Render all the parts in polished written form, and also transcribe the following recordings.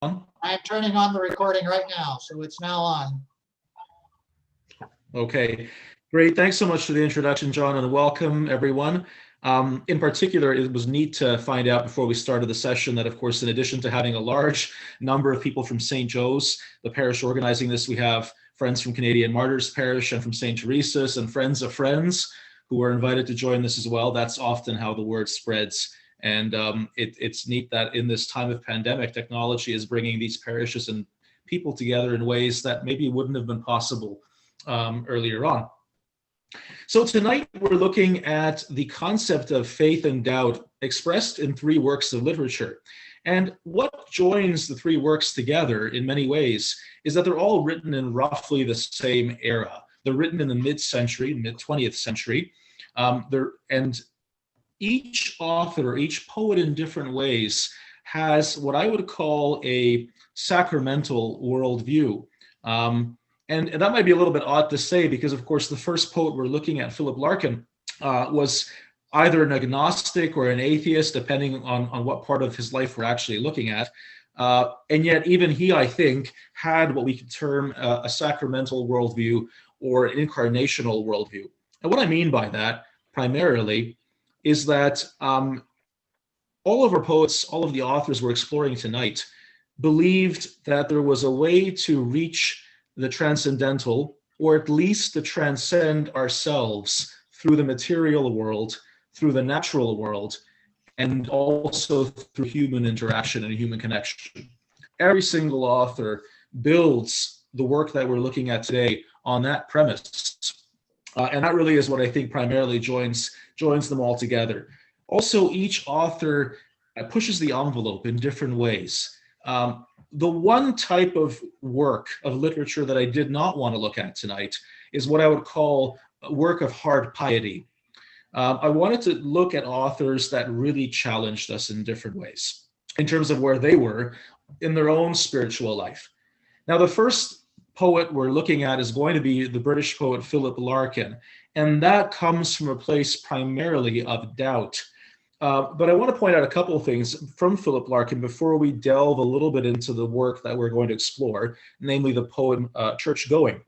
on? I'm turning on the recording right now, so it's now on. Okay, great. Thanks so much for the introduction, John, and welcome everyone. In particular, it was neat to find out before we started the session that, of course, in addition to having a large number of people from St. Joe's, the parish organizing this, we have friends from Canadian Martyrs Parish and from St. Teresa's and friends of friends who were invited to join this as well. That's often how the word spreads. And it's neat that in this time of pandemic, technology is bringing these parishes and people together in ways that maybe wouldn't have been possible earlier on. So tonight we're looking at the concept of faith and doubt expressed in three works of literature. And what joins the three works together in many ways is that they're all written in roughly the same era. They're written in the mid-century, mid-20th century. And each author, or each poet in different ways, has what I would call a sacramental worldview. And that might be a little bit odd to say because, of course, the first poet we're looking at, Philip Larkin, was either an agnostic or an atheist, depending on what part of his life we're actually looking at. And yet even he, I think, had what we could term a sacramental worldview or an incarnational worldview. And what I mean by that, primarily, is that all of our poets, all of the authors we're exploring tonight, believed that there was a way to reach the transcendental, or at least to transcend ourselves through the material world, through the natural world, and also through human interaction and human connection. Every single author builds the work that we're looking at today on that premise. And that really is what I think primarily joins them all together. Also, each author pushes the envelope in different ways. The one type of work of literature that I did not want to look at tonight is what I would call a work of hard piety. I wanted to look at authors that really challenged us in different ways in terms of where they were in their own spiritual life. Now, the first poet we're looking at is going to be the British poet Philip Larkin, and that comes from a place primarily of doubt. But I want to point out a couple of things from Philip Larkin before we delve a little bit into the work that we're going to explore, namely the poem Church Going.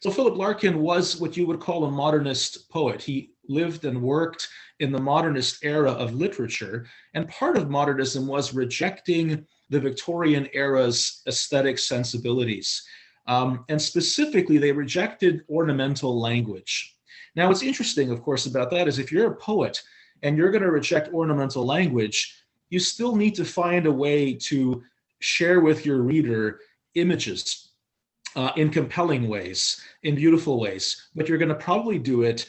So Philip Larkin was what you would call a modernist poet. He lived and worked in the modernist era of literature, and part of modernism was rejecting the Victorian era's aesthetic sensibilities. And specifically, they rejected ornamental language. Now, what's interesting, of course, about that is if you're a poet, and you're going to reject ornamental language, you still need to find a way to share with your reader images in compelling ways, in beautiful ways. But you're going to probably do it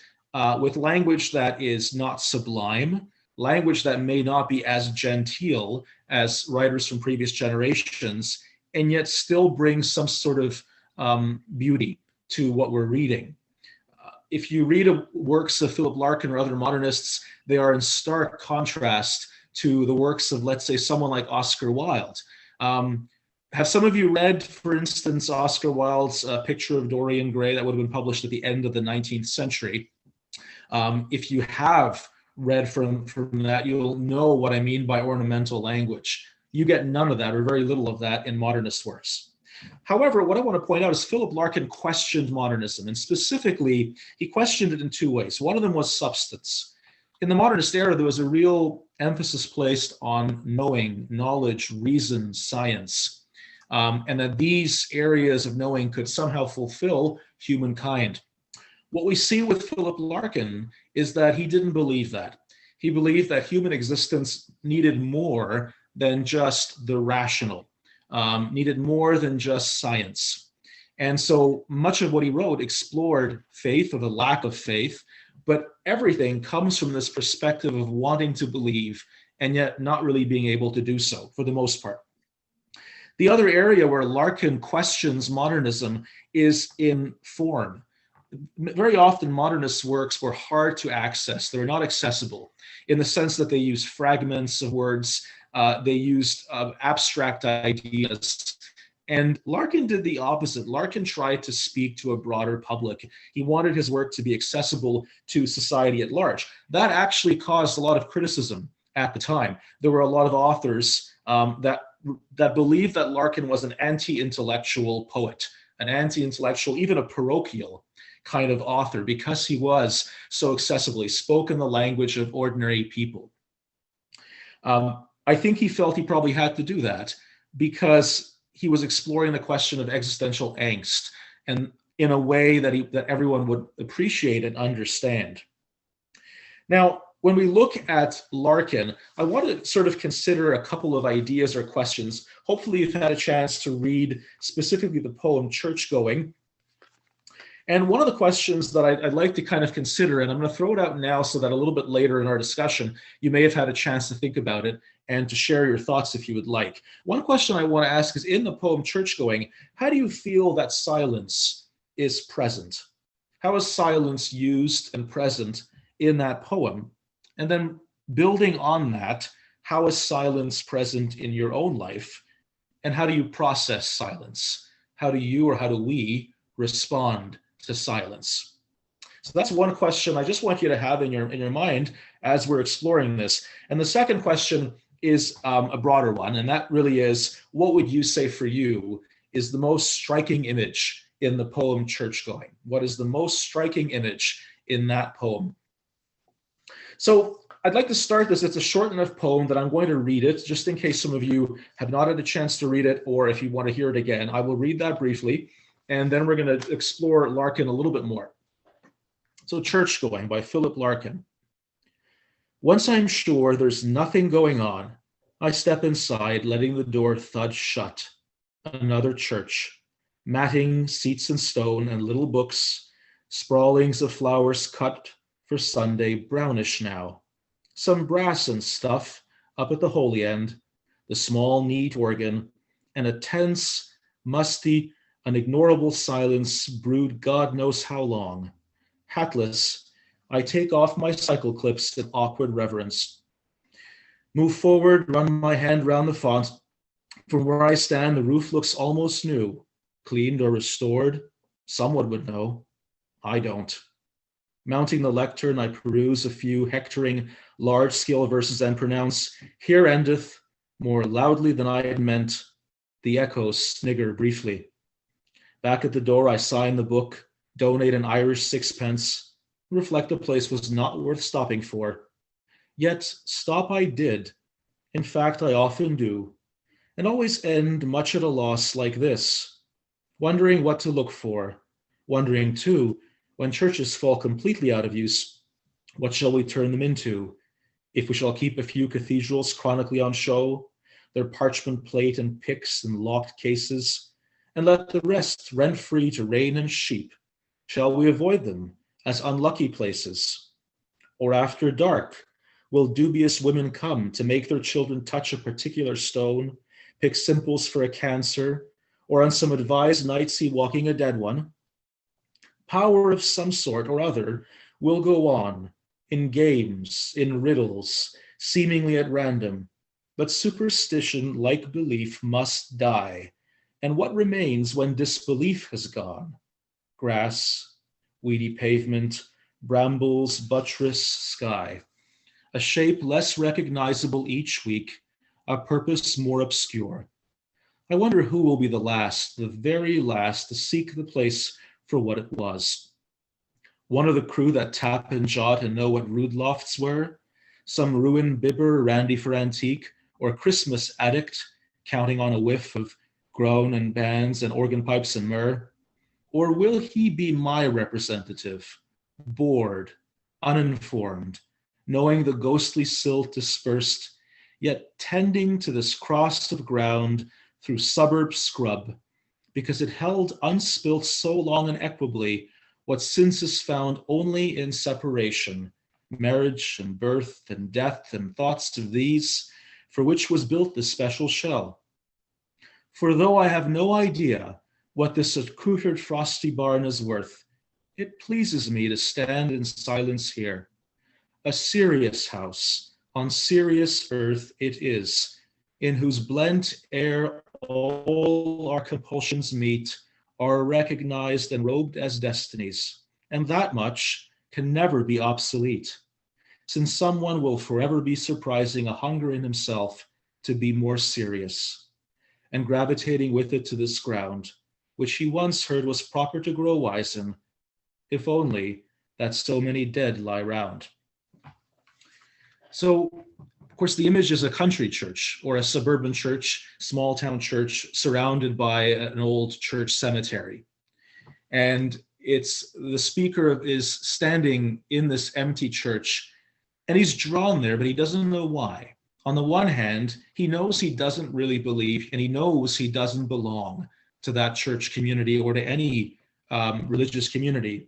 with language that is not sublime, language that may not be as genteel as writers from previous generations, and yet still bring some sort of beauty to what we're reading. If you read works of Philip Larkin or other modernists, they are in stark contrast to the works of, let's say, someone like Oscar Wilde. Have some of you read, for instance, Oscar Wilde's Picture of Dorian Gray that would have been published at the end of the 19th century? If you have read from that, you'll know what I mean by ornamental language. You get none of that or very little of that in modernist works. However, what I want to point out is Philip Larkin questioned modernism, and specifically, he questioned it in two ways. One of them was substance. In the modernist era, there was a real emphasis placed on knowing, knowledge, reason, science, and that these areas of knowing could somehow fulfill humankind. What we see with Philip Larkin is that he didn't believe that. He believed that human existence needed more than just the rational. Needed more than just science. And so much of what he wrote explored faith or the lack of faith, but everything comes from this perspective of wanting to believe and yet not really being able to do so for the most part. The other area where Larkin questions modernism is in form. Very often modernist works were hard to access. They were not accessible in the sense that they use fragments of words. They used abstract ideas. And Larkin did the opposite. Larkin tried to speak to a broader public. He wanted his work to be accessible to society at large. That actually caused a lot of criticism at the time. There were a lot of authors that that believed that Larkin was an anti-intellectual poet, an anti-intellectual, even a parochial kind of author, because he was so accessibly spoke in the language of ordinary people. I think he felt he probably had to do that because he was exploring the question of existential angst, and in a way that everyone would appreciate and understand. Now, when we look at Larkin, I want to sort of consider a couple of ideas or questions. Hopefully you've had a chance to read specifically the poem Churchgoing. And one of the questions that I'd like to kind of consider, and I'm going to throw it out now so that a little bit later in our discussion, you may have had a chance to think about it and to share your thoughts if you would like. One question I want to ask is, in the poem Churchgoing, how do you feel that silence is present? How is silence used and present in that poem? And then building on that, how is silence present in your own life? And how do you process silence? How do you, or how do we, respond to silence? So that's one question I just want you to have in your mind as we're exploring this. And the second question is a broader one, and that really is, what would you say for you is the most striking image in the poem Churchgoing? What is the most striking image in that poem? So I'd like to start this. It's a short enough poem that I'm going to read it, just in case some of you have not had a chance to read it, or if you want to hear it again. I will read that briefly, and then we're going to explore Larkin a little bit more. So Churchgoing by Philip Larkin. Once I'm sure there's nothing going on, I step inside, letting the door thud shut. Another church. Matting, seats and stone, and little books, sprawlings of flowers cut for Sunday, brownish now. Some brass and stuff up at the holy end, the small, neat organ, and a tense, musty, unignorable silence brewed God knows how long. Hatless, I take off my cycle clips in awkward reverence. Move forward, run my hand round the font. From where I stand, the roof looks almost new, cleaned or restored. Someone would know. I don't. Mounting the lectern, I peruse a few hectoring large-scale verses and pronounce, "Here endeth," more loudly than I had meant. The echoes snigger briefly. Back at the door, I sign the book, donate an Irish sixpence, reflect the place was not worth stopping for. Yet stop I did. In fact, I often do, and always end much at a loss like this, wondering what to look for, wondering, too, when churches fall completely out of use, what shall we turn them into? If we shall keep a few cathedrals chronically on show, their parchment plate and picks and locked cases, and let the rest rent free to rain and sheep, shall we avoid them as unlucky places? Or after dark, will dubious women come to make their children touch a particular stone, pick simples for a cancer, or on some advised night see walking a dead one? Power of some sort or other will go on, in games, in riddles, seemingly at random, but superstition, like belief, must die. And what remains when disbelief has gone? Grass, weedy pavement, brambles, buttress, sky. A shape less recognizable each week, a purpose more obscure. I wonder who will be the last, the very last, to seek the place for what it was. One of the crew that tap and jot and know what rude lofts were, some ruined bibber randy for antique, or Christmas addict counting on a whiff of groan and bands and organ pipes and myrrh? Or will he be my representative, bored, uninformed, knowing the ghostly silt dispersed, yet tending to this cross of ground through suburb scrub, because it held unspilt so long and equably what since is found only in separation, marriage and birth and death and thoughts of these, for which was built this special shell. For though I have no idea what this accoutered frosty barn is worth, it pleases me to stand in silence here. A serious house, on serious earth it is, in whose blent air all our compulsions meet, are recognized and robed as destinies, and that much can never be obsolete, since someone will forever be surprising a hunger in himself to be more serious. and gravitating with it to this ground, which he once heard was proper to grow wise in, if only that so many dead lie round. So, of course, the image is a country church or a suburban church, small town church surrounded by an old church cemetery. And it's the speaker is standing in this empty church, and he's drawn there, but he doesn't know why. On the one hand, he knows he doesn't really believe, and he knows he doesn't belong to that church community or to any religious community.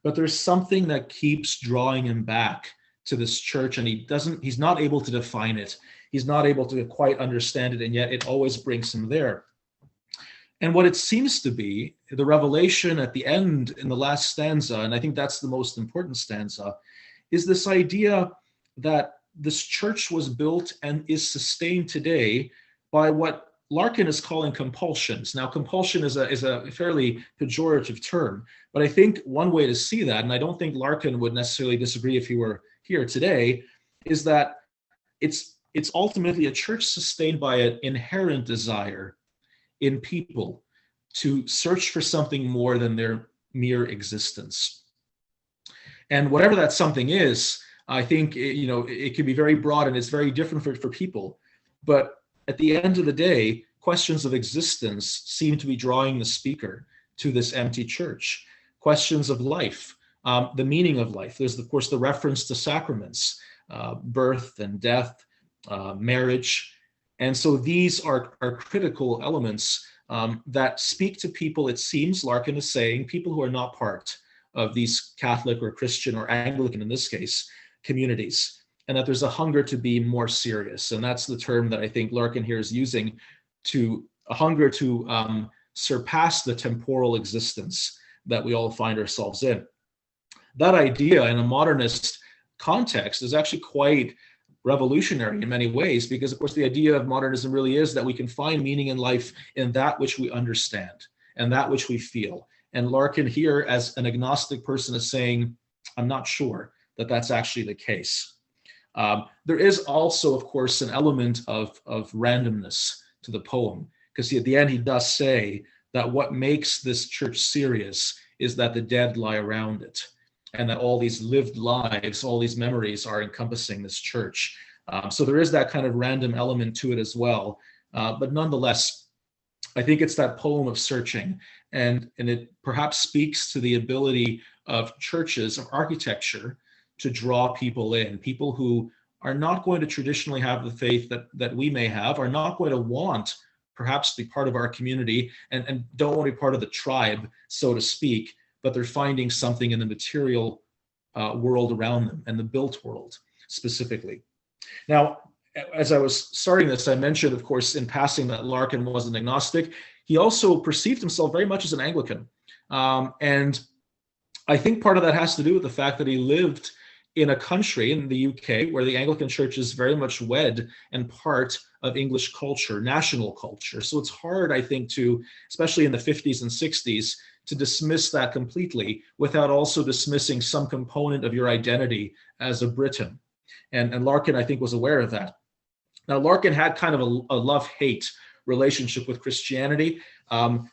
But there's something that keeps drawing him back to this church, and he's not able to define it. He's not able to quite understand it, and yet it always brings him there. And what it seems to be, the revelation at the end in the last stanza, and I think that's the most important stanza, is this idea that this church was built and is sustained today by what Larkin is calling compulsions. Now, compulsion is a fairly pejorative term, but I think one way to see that, and I don't think Larkin would necessarily disagree if he were here today, is that it's ultimately a church sustained by an inherent desire in people to search for something more than their mere existence. And whatever that something is, I think it can be very broad and it's very different for people. But at the end of the day, questions of existence seem to be drawing the speaker to this empty church. Questions of life, the meaning of life. There's, of course, the reference to sacraments, birth and death, marriage. And so these are critical elements that speak to people, it seems, Larkin is saying, people who are not part of these Catholic or Christian or Anglican, in this case, communities, and that there's a hunger to be more serious. And that's the term that I think Larkin here is using, to a hunger to surpass the temporal existence that we all find ourselves in. That idea in a modernist context is actually quite revolutionary in many ways, because of course the idea of modernism really is that we can find meaning in life in that which we understand and that which we feel. And Larkin here, as an agnostic person, is saying, I'm not sure that that's actually the case. There is also, of course, an element of randomness to the poem, because at the end he does say that what makes this church serious is that the dead lie around it, and that all these lived lives, all these memories are encompassing this church. So there is that kind of random element to it as well. But nonetheless, I think it's that poem of searching, and it perhaps speaks to the ability of churches, of architecture, to draw people in, people who are not going to traditionally have the faith that we may have, are not going to want perhaps to be part of our community, and don't want to be part of the tribe, so to speak, but they're finding something in the material world around them, and the built world specifically. Now, as I was starting this, I mentioned, of course, in passing that Larkin was an agnostic. He also perceived himself very much as an Anglican. And I think part of that has to do with the fact that he lived in a country, in the UK, where the Anglican Church is very much wed and part of English culture, national culture. So it's hard, I think, to, especially in the 50s and 60s, to dismiss that completely without also dismissing some component of your identity as a Briton. And Larkin, I think, was aware of that. Now, Larkin had kind of a love-hate relationship with Christianity.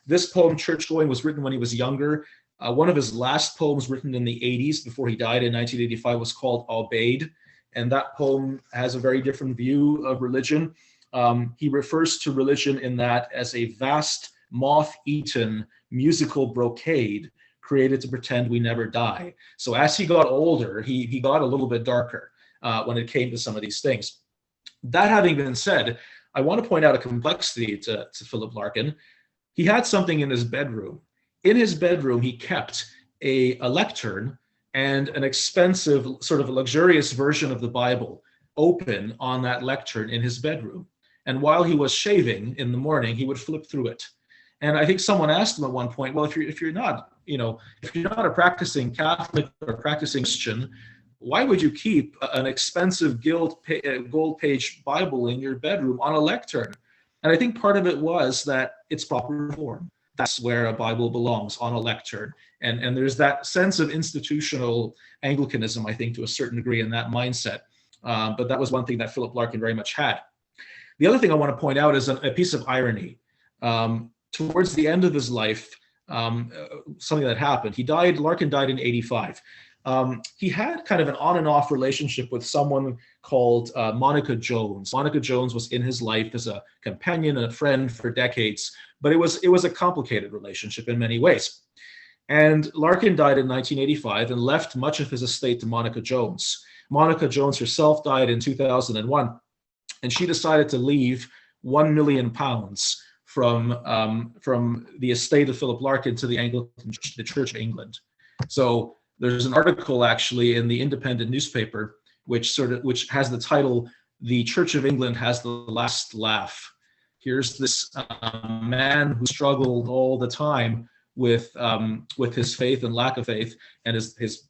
This poem, Church Going, was written when he was younger. One of his last poems, written in the 80s before he died in 1985, was called Obeyed. And that poem has a very different view of religion. He refers to religion in that as a vast, moth-eaten musical brocade created to pretend we never die. So as he got older, he got a little bit darker when it came to some of these things. That having been said, I want to point out a complexity to Philip Larkin. He had something in his bedroom. In his bedroom, he kept a lectern and an expensive, sort of a luxurious version of the Bible open on that lectern in his bedroom. And while he was shaving in the morning, he would flip through it. And I think someone asked him at one point, well, if you're not a practicing Catholic or practicing Christian, why would you keep an expensive gold page Bible in your bedroom on a lectern? And I think part of it was that it's proper form. That's where a Bible belongs, on a lectern. And there's that sense of institutional Anglicanism, I think, to a certain degree, in that mindset. But that was one thing that Philip Larkin very much had. The other thing I want to point out is a piece of irony. Towards the end of his life, something that happened. Larkin died in 85. He had kind of an on and off relationship with someone called Monica Jones. Monica Jones was in his life as a companion and a friend for decades, but it was a complicated relationship in many ways. And Larkin died in 1985 and left much of his estate to Monica Jones. Monica Jones herself died in 2001, and she decided to leave £1 million from the estate of Philip Larkin to the Anglican Church, the Church of England. So there's an article actually in the Independent newspaper which has the title, "The Church of England Has the Last Laugh." Here's this man who struggled all the time with his faith and lack of faith, and his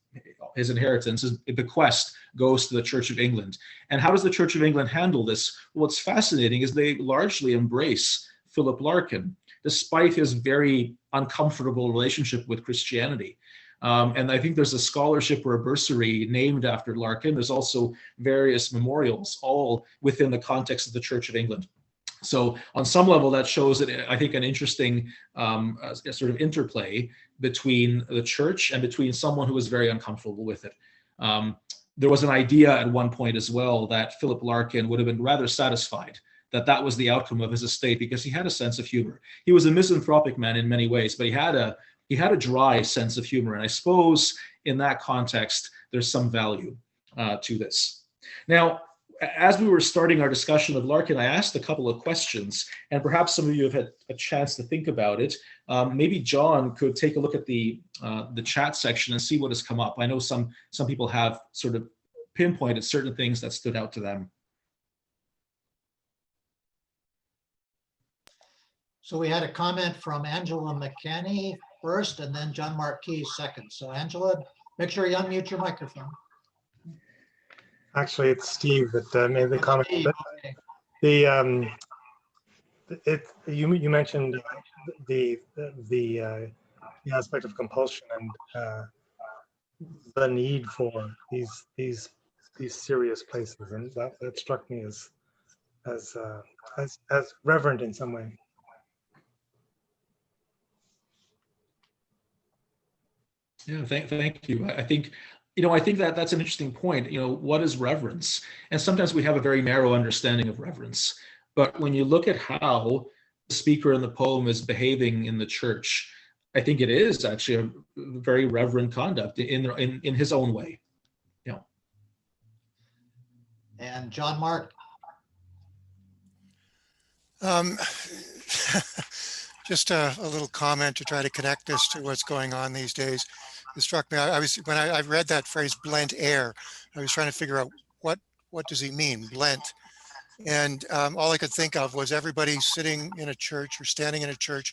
inheritance, his bequest goes to the Church of England. And how does the Church of England handle this? What's fascinating is they largely embrace Philip Larkin, despite his very uncomfortable relationship with Christianity. And I think there's a scholarship or a bursary named after Larkin. There's also various memorials, all within the context of the Church of England. So on some level, that shows that I think an interesting sort of interplay between the church and between someone who was very uncomfortable with it. There was an idea at one point as well that Philip Larkin would have been rather satisfied that was the outcome of his estate, because he had a sense of humor. He was a misanthropic man in many ways, but he had a dry sense of humor. And I suppose in that context, there's some value to this. Now, as we were starting our discussion of Larkin, I asked a couple of questions, and perhaps some of you have had a chance to think about it. Maybe John could take a look at the chat section and see what has come up. I know some people have sort of pinpointed certain things that stood out to them. So we had a comment from Angela McKenney first, and then John Marquis second. So Angela, make sure you unmute your microphone. Actually, it's Steve that made the comment. Steve, okay. You mentioned the aspect of compulsion and the need for these serious places, and that struck me as reverent in some way. Yeah, thank you. I think that that's an interesting point. What is reverence? And sometimes we have a very narrow understanding of reverence. But when you look at how the speaker in the poem is behaving in the church, I think it is actually a very reverent conduct in his own way. Yeah. And John Mark. Just a little comment to try to connect this to what's going on these days. It struck me. When I read that phrase "blent air," I was trying to figure out what does he mean, blent, and all I could think of was everybody sitting in a church or standing in a church,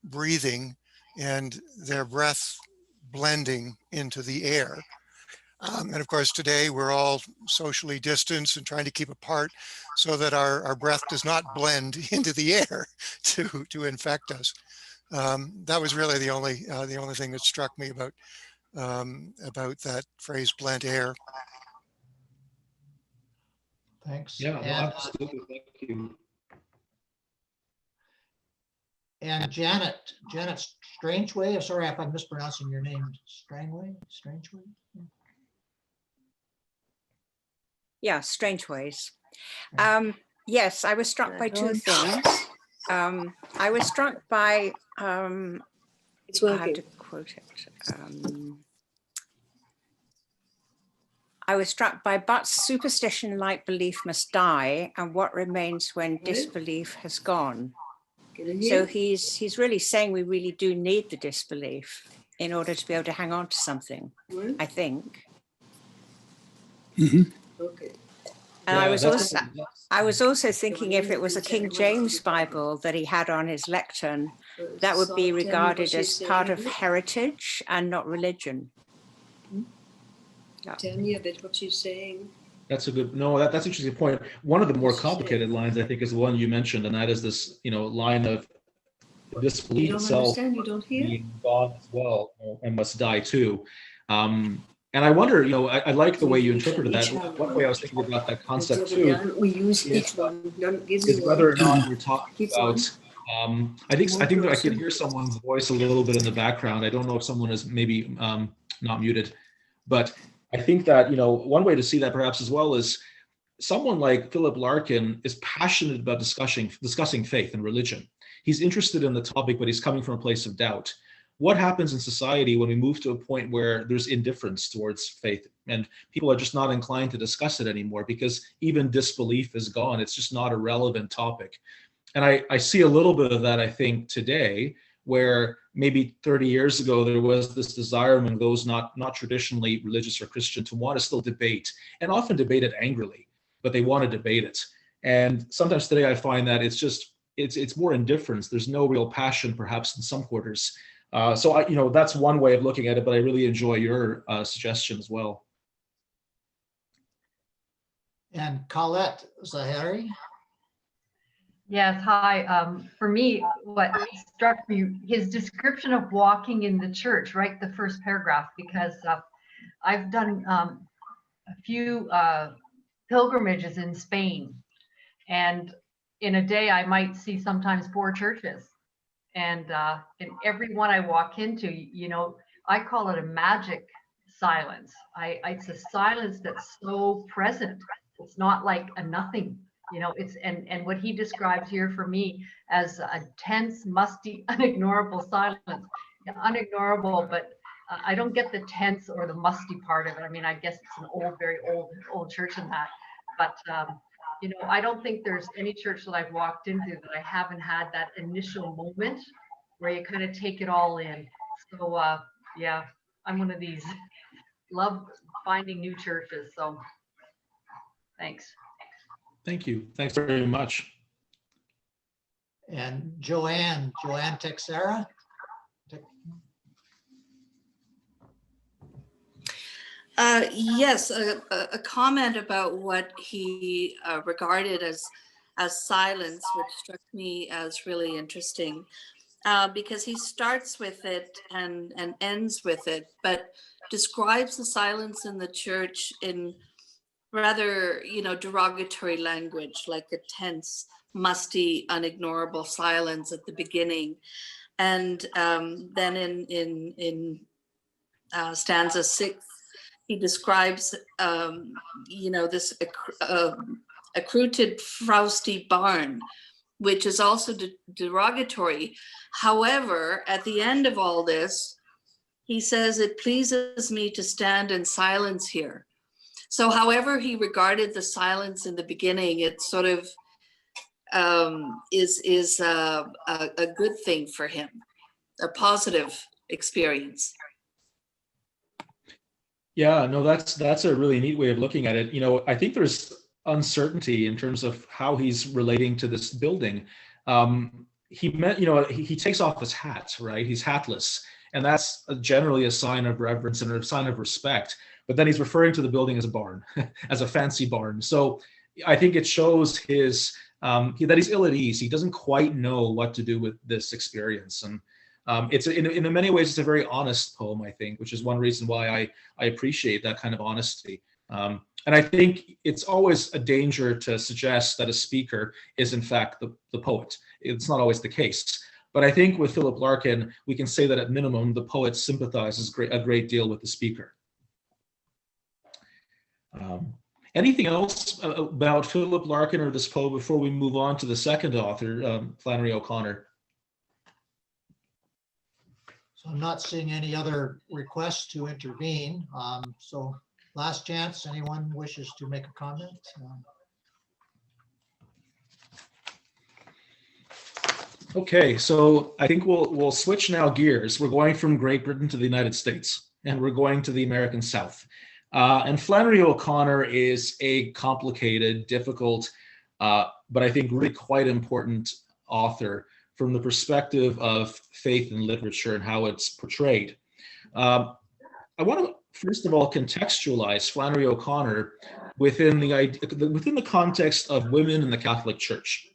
breathing, and their breath blending into the air. And of course, today we're all socially distanced and trying to keep apart so that our breath does not blend into the air to infect us. That was really the only thing that struck me about that phrase "blent air." Thanks. Yeah, absolutely. Thank you. And Janet Strangeway. Sorry if I'm mispronouncing your name. Strangeway. Yeah, Strangeways. Yes, I was struck by two things. I was struck by, It's working. I have to quote it. I was struck by, but superstition like belief must die, and what remains when disbelief has gone. So he's really saying we really do need the disbelief in order to be able to hang on to something, I think. Mm-hmm. Okay. And I was also thinking if it was a King James Bible that he had on his lectern, that would be regarded as part of heritage and not religion. Yeah. Tell me a bit what she's saying. That's that's an interesting point. One of the more complicated lines, I think, is the one you mentioned, and that is this, line of disbelief itself being gone as well and must die too. And I wonder, I like the way you interpreted that. One way I was thinking about that concept too we use each one. is whether or not we're talking about I think that I can hear someone's voice a little bit in the background. I don't know if someone is maybe not muted, but I think that, you know, one way to see that perhaps as well is someone like Philip Larkin is passionate about discussing faith and religion. He's interested in the topic, but he's coming from a place of doubt. What happens in society when we move to a point where there's indifference towards faith and people are just not inclined to discuss it anymore because even disbelief is gone? It's just not a relevant topic. And I see a little bit of that, I think, today, where maybe 30 years ago, there was this desire among those not traditionally religious or Christian to want to still debate, and often debate it angrily, but they want to debate it. And sometimes today I find that it's more indifference. There's no real passion, perhaps in some quarters. So you know, that's one way of looking at it, but I really enjoy your suggestion as well. And Colette Zahari. Yes, hi. For me, what struck me, his description of walking in the church, right, the first paragraph, because I've done a few pilgrimages in Spain, and in a day I might see sometimes 4 churches, and in every one I walk into, you know, I call it a magic silence. It's a silence that's so present. It's not like a nothing. You know, it's and what he describes here for me as a tense, musty, unignorable silence. Unignorable, but I don't get the tense or the musty part of it. I mean, I guess it's an old, very old church in that. But you know, I don't think there's any church that I've walked into that I haven't had that initial moment where you kind of take it all in. So yeah, I'm one of these. Love finding new churches. So thanks. Thank you. Thanks very much. And Joanne Texera. Yes, a comment about what he regarded as silence, which struck me as really interesting, because he starts with it and ends with it, but describes the silence in the church in rather, you know, derogatory language, like a tense, musty, unignorable silence at the beginning. And then in stanza 6, he describes, you know, this accruted, frowsty barn, which is also derogatory. However, at the end of all this, he says, "It pleases me to stand in silence here." So however he regarded the silence in the beginning, it sort of is a good thing for him, a positive experience. Yeah, no, that's a really neat way of looking at it. You know, I think there's uncertainty in terms of how he's relating to this building. He takes off his hat, right? He's hatless, and that's generally a sign of reverence and a sign of respect. But then he's referring to the building as a barn, as a fancy barn. So I think it shows that he's ill at ease. He doesn't quite know what to do with this experience. And it's in many ways, it's a very honest poem, I think, which is one reason why I appreciate that kind of honesty. And I think it's always a danger to suggest that a speaker is in fact the poet. It's not always the case. But I think with Philip Larkin, we can say that at minimum, the poet sympathizes a great deal with the speaker. Anything else about Philip Larkin or this poem before we move on to the second author, Flannery O'Connor? So I'm not seeing any other requests to intervene. So last chance, anyone wishes to make a comment? Okay, so I think we'll switch now gears. We're going from Great Britain to the United States, and we're going to the American South. And Flannery O'Connor is a complicated, difficult, but I think really quite important author from the perspective of faith and literature and how it's portrayed. I want to first of all contextualize Flannery O'Connor within the context of women in the Catholic Church.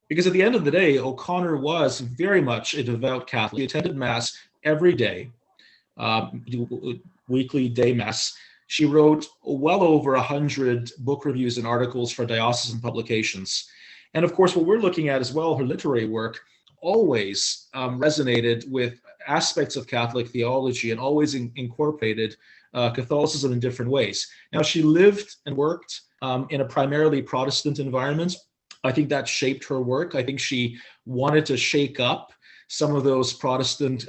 Because at the end of the day, O'Connor was very much a devout Catholic. He attended Mass every day, weekly day Mass. She wrote well over 100 book reviews and articles for diocesan publications. And of course, what we're looking at as well, her literary work, always resonated with aspects of Catholic theology and always incorporated Catholicism in different ways. Now, she lived and worked in a primarily Protestant environment. I think that shaped her work. I think she wanted to shake up some of those Protestant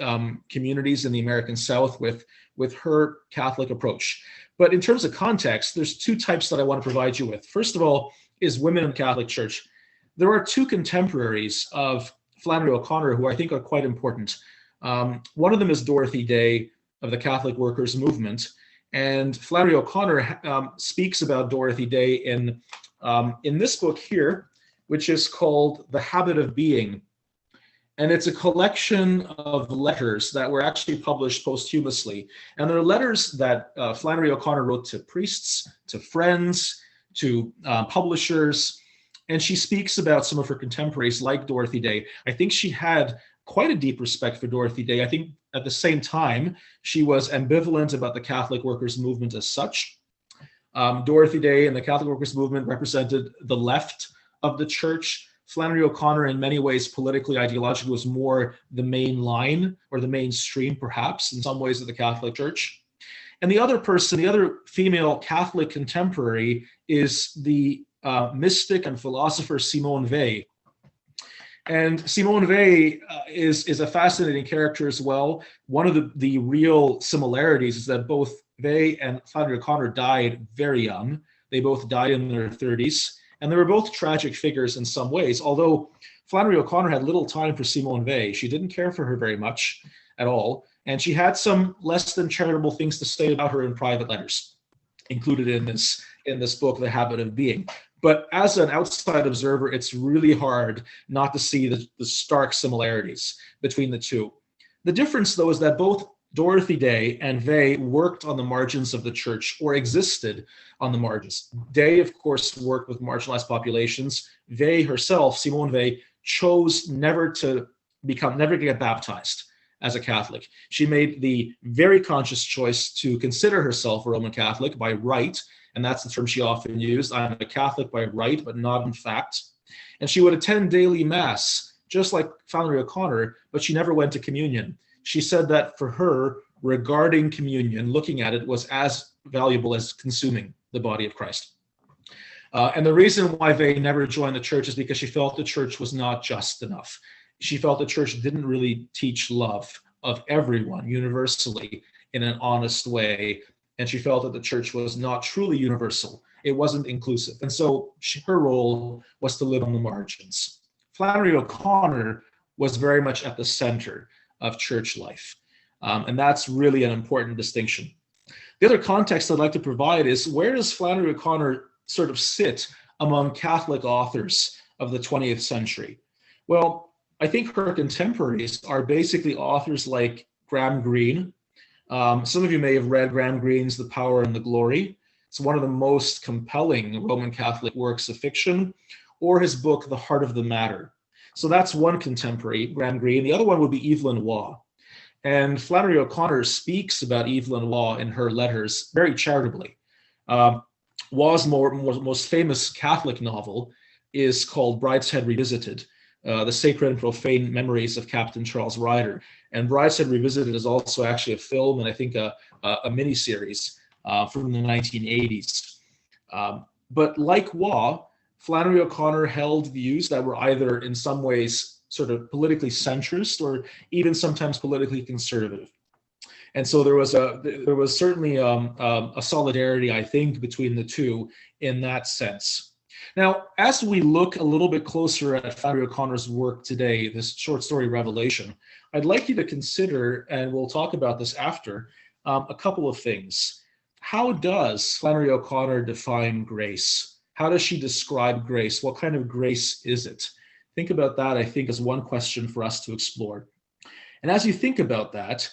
communities in the American South with her Catholic approach. But in terms of context, there's two types that I want to provide you with. First of all is women in the Catholic Church. There are two contemporaries of Flannery O'Connor who I think are quite important. One of them is Dorothy Day of the Catholic Workers' Movement. And Flannery O'Connor speaks about Dorothy Day in this book here, which is called The Habit of Being. And it's a collection of letters that were actually published posthumously. And they're letters that Flannery O'Connor wrote to priests, to friends, to publishers. And she speaks about some of her contemporaries like Dorothy Day. I think she had quite a deep respect for Dorothy Day. I think at the same time, she was ambivalent about the Catholic Workers' Movement as such. Dorothy Day and the Catholic Workers' Movement represented the left of the church. Flannery O'Connor, in many ways, politically, ideologically, was more the main line or the mainstream, perhaps, in some ways, of the Catholic Church. And the other person, the other female Catholic contemporary, is the mystic and philosopher Simone Weil. And Simone Weil is a fascinating character as well. One of the real similarities is that both Weil and Flannery O'Connor died very young. They both died in their 30s. And they were both tragic figures in some ways, although Flannery O'Connor had little time for Simone Weil. She didn't care for her very much at all. And she had some less than charitable things to say about her in private letters, included in this book, The Habit of Being. But as an outside observer, it's really hard not to see the stark similarities between the two. The difference, though, is that both Dorothy Day and Weil worked on the margins of the church, or existed on the margins. Day, of course, worked with marginalized populations. Weil herself, Simone Weil, chose never to get baptized as a Catholic. She made the very conscious choice to consider herself a Roman Catholic by rite, and that's the term she often used. I'm a Catholic by rite, but not in fact. And she would attend daily mass, just like Flannery O'Connor, but she never went to communion. She said that for her, regarding communion, looking at it, was as valuable as consuming the body of Christ. And the reason why they never joined the church is because she felt the church was not just enough. She felt the church didn't really teach love of everyone universally in an honest way. And she felt that the church was not truly universal. It wasn't inclusive. And so her role was to live on the margins. Flannery O'Connor was very much at the center of church life. And that's really an important distinction. The other context I'd like to provide is, where does Flannery O'Connor sort of sit among Catholic authors of the 20th century? Well, I think her contemporaries are basically authors like Graham Greene. Some of you may have read Graham Greene's The Power and the Glory. It's one of the most compelling Roman Catholic works of fiction, or his book, The Heart of the Matter. So that's one contemporary, Graham Greene. The other one would be Evelyn Waugh. And Flannery O'Connor speaks about Evelyn Waugh in her letters very charitably. Waugh's most famous Catholic novel is called Brideshead Revisited, The Sacred and Profane Memories of Captain Charles Ryder. And Brideshead Revisited is also actually a film, and I think a miniseries from the 1980s. But like Waugh, Flannery O'Connor held views that were either in some ways sort of politically centrist or even sometimes politically conservative. And so there was certainly a solidarity, I think, between the two in that sense. Now, as we look a little bit closer at Flannery O'Connor's work today, this short story Revelation, I'd like you to consider, and we'll talk about this after, a couple of things. How does Flannery O'Connor define grace? How does she describe grace? What kind of grace is it? Think about that, I think, as one question for us to explore. And as you think about that,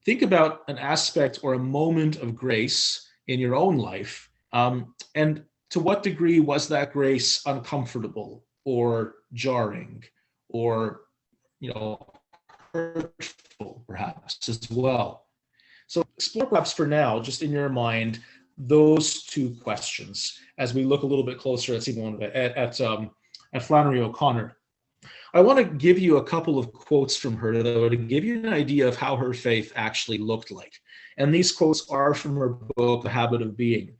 think about an aspect or a moment of grace in your own life. And to what degree was that grace uncomfortable or jarring or, hurtful perhaps as well? So explore perhaps for now, just in your mind, those two questions as we look a little bit closer at Flannery O'Connor. I want to give you a couple of quotes from her, though, to give you an idea of how her faith actually looked like. And these quotes are from her book, The Habit of Being.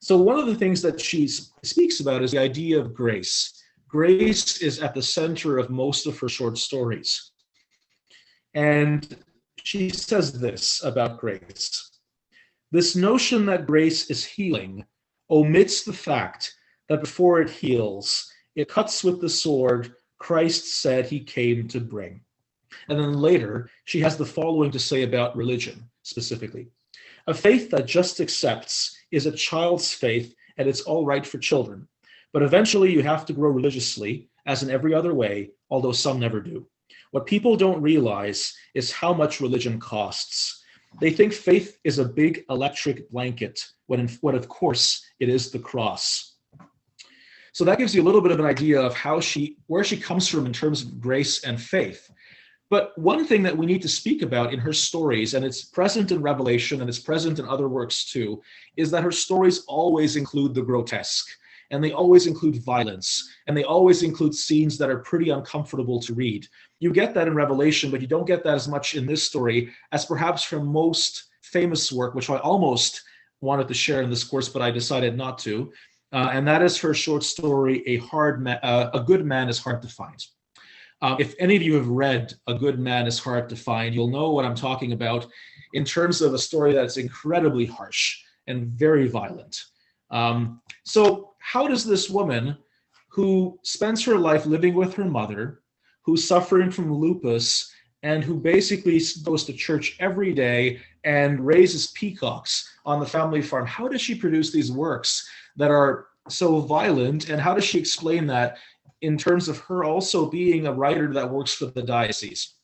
So one of the things that she speaks about is the idea of grace. Grace is at the center of most of her short stories. And she says this about grace. This notion that grace is healing omits the fact that before it heals, it cuts with the sword Christ said he came to bring. And then later, she has the following to say about religion, specifically. A faith that just accepts is a child's faith, and it's all right for children. But eventually you have to grow religiously, as in every other way, although some never do. What people don't realize is how much religion costs. They think faith is a big electric blanket, when of course it is the cross. So that gives you a little bit of an idea of where she comes from in terms of grace and faith. But one thing that we need to speak about in her stories, and it's present in Revelation and it's present in other works too, is that her stories always include the grotesque, and they always include violence, and they always include scenes that are pretty uncomfortable to read. You get that in Revelation, but you don't get that as much in this story as perhaps from most famous work, which I almost wanted to share in this course, but I decided not to. And that is her short story, A Good Man is Hard to Find. If any of you have read A Good Man is Hard to Find, you'll know what I'm talking about in terms of a story that's incredibly harsh and very violent. So how does this woman who spends her life living with her mother, who's suffering from lupus, and who basically goes to church every day and raises peacocks on the family farm, how does she produce these works that are so violent, and how does she explain that in terms of her also being a writer that works for the diocese?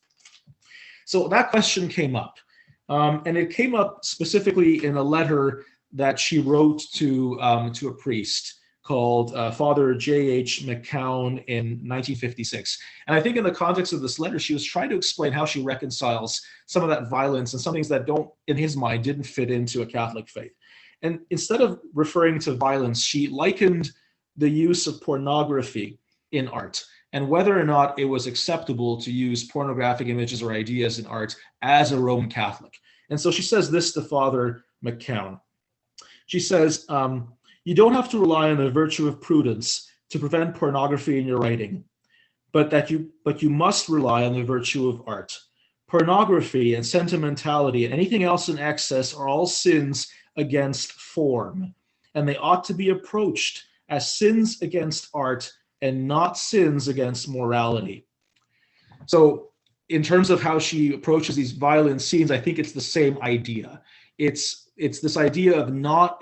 So that question came up, and it came up specifically in a letter that she wrote to a priest called Father J.H. McCown in 1956. And I think in the context of this letter, she was trying to explain how she reconciles some of that violence and some things that don't, in his mind, didn't fit into a Catholic faith. And instead of referring to violence, she likened the use of pornography in art and whether or not it was acceptable to use pornographic images or ideas in art as a Roman Catholic. And so she says this to Father McCown. She says, you don't have to rely on the virtue of prudence to prevent pornography in your writing, but you must rely on the virtue of art. Pornography and sentimentality and anything else in excess are all sins against form, and they ought to be approached as sins against art and not sins against morality. So in terms of how she approaches these violent scenes, I think it's the same idea. It's this idea of not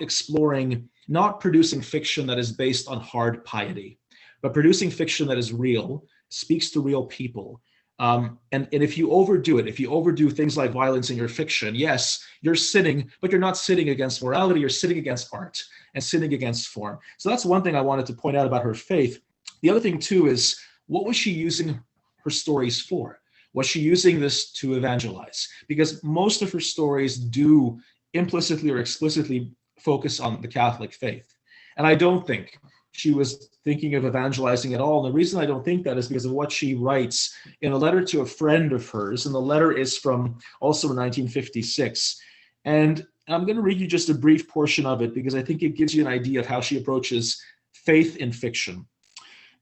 producing fiction that is based on hard piety, but producing fiction that is real, speaks to real people. And if you overdo it, if you overdo things like violence in your fiction, yes, you're sinning, but you're not sinning against morality, you're sinning against art and sinning against form. So that's one thing I wanted to point out about her faith. The other thing too is, what was she using her stories for? Was she using this to evangelize? Because most of her stories do implicitly or explicitly focus on the Catholic faith. And I don't think she was thinking of evangelizing at all. And the reason I don't think that is because of what she writes in a letter to a friend of hers. And the letter is from also 1956. And I'm going to read you just a brief portion of it because I think it gives you an idea of how she approaches faith in fiction.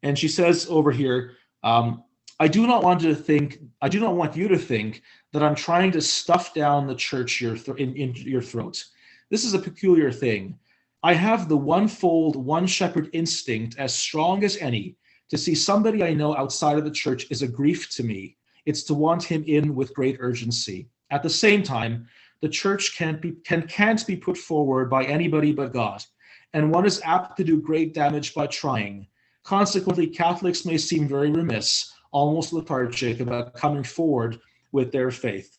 And she says over here, I do not want you to think that I'm trying to stuff down the church in your throat. This is a peculiar thing. I have the one-fold, one-shepherd instinct as strong as any. To see somebody I know outside of the church is a grief to me. It's to want him in with great urgency. At the same time, the church can't be put forward by anybody but God, and one is apt to do great damage by trying. Consequently, Catholics may seem very remiss, almost lethargic about coming forward with their faith.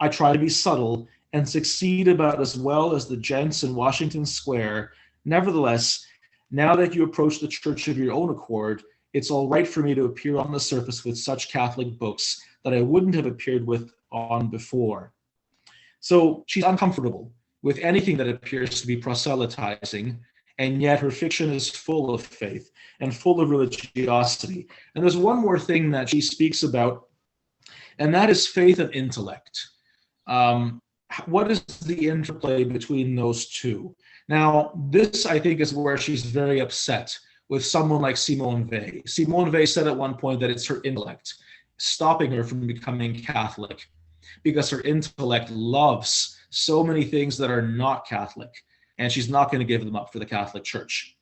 I try to be subtle and succeed about as well as the gents in Washington Square. Nevertheless, now that you approach the church of your own accord, it's all right for me to appear on the surface with such Catholic books that I wouldn't have appeared with on before. So she's uncomfortable with anything that appears to be proselytizing, and yet her fiction is full of faith and full of religiosity. And there's one more thing that she speaks about, and that is faith and intellect. What is the interplay between those two? Now, this, I think, is where she's very upset with someone like Simone Weil. Simone Weil said at one point that it's her intellect stopping her from becoming Catholic, because her intellect loves so many things that are not Catholic, and she's not going to give them up for the Catholic Church.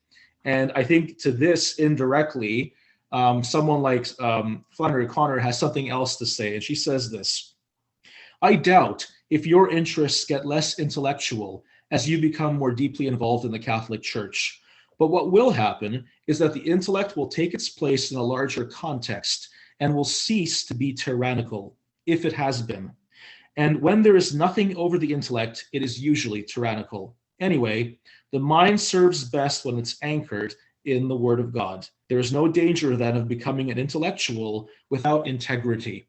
And I think to this, indirectly, someone like Flannery O'Connor has something else to say, and she says this: I doubt if your interests get less intellectual as you become more deeply involved in the Catholic Church. But what will happen is that the intellect will take its place in a larger context and will cease to be tyrannical, if it has been. And when there is nothing over the intellect, it is usually tyrannical. Anyway, the mind serves best when it's anchored in the Word of God. There is no danger then of becoming an intellectual without integrity.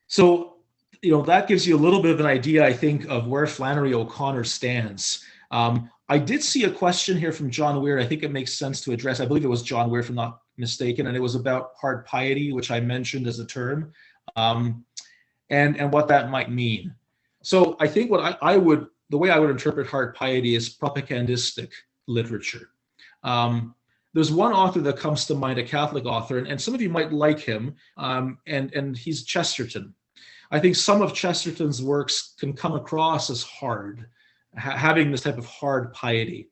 So, that gives you a little bit of an idea, I think, of where Flannery O'Connor stands. I did see a question here from John Weir. I think it makes sense to address. I believe it was John Weir, if I'm not mistaken, and it was about hard piety, which I mentioned as a term, and what that might mean. So I think the way I would interpret hard piety is propagandistic literature. There's one author that comes to mind, a Catholic author, and some of you might like him, and he's Chesterton. I think some of Chesterton's works can come across as hard, having this type of hard piety.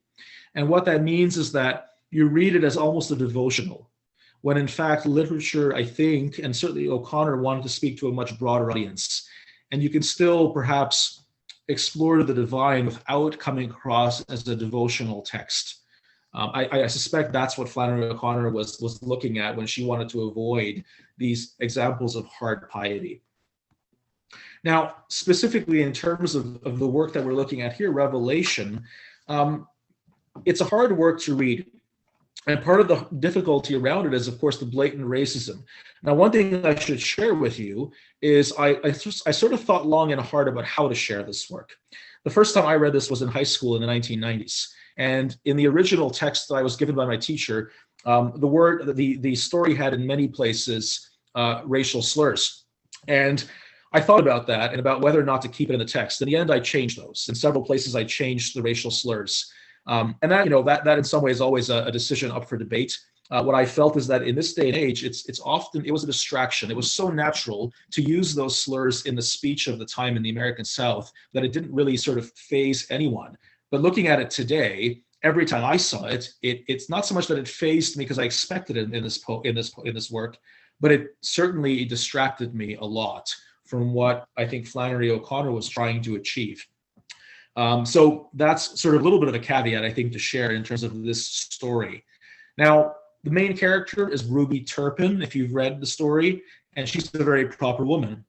And what that means is that you read it as almost a devotional, when in fact literature, I think, and certainly O'Connor wanted to speak to a much broader audience. And you can still perhaps explore the divine without coming across as a devotional text. I suspect that's what Flannery O'Connor was looking at when she wanted to avoid these examples of hard piety. Now, specifically in terms of the work that we're looking at here, Revelation, it's a hard work to read. And part of the difficulty around it is, of course, the blatant racism. Now, one thing I should share with you is I sort of thought long and hard about how to share this work. The first time I read this was in high school in the 1990s. And in the original text that I was given by my teacher, the story had in many places racial slurs. And I thought about that and about whether or not to keep it in the text. In the end, I changed those. In several places, I changed the racial slurs. And that in some ways is always a decision up for debate. What I felt is that in this day and age, it was a distraction. It was so natural to use those slurs in the speech of the time in the American South that it didn't really sort of faze anyone. But looking at it today, every time I saw it, it's not so much that it fazed me because I expected it in this work, but it certainly distracted me a lot from what I think Flannery O'Connor was trying to achieve. So that's sort of a little bit of a caveat, I think, to share in terms of this story. Now, the main character is Ruby Turpin, if you've read the story, and she's a very proper woman.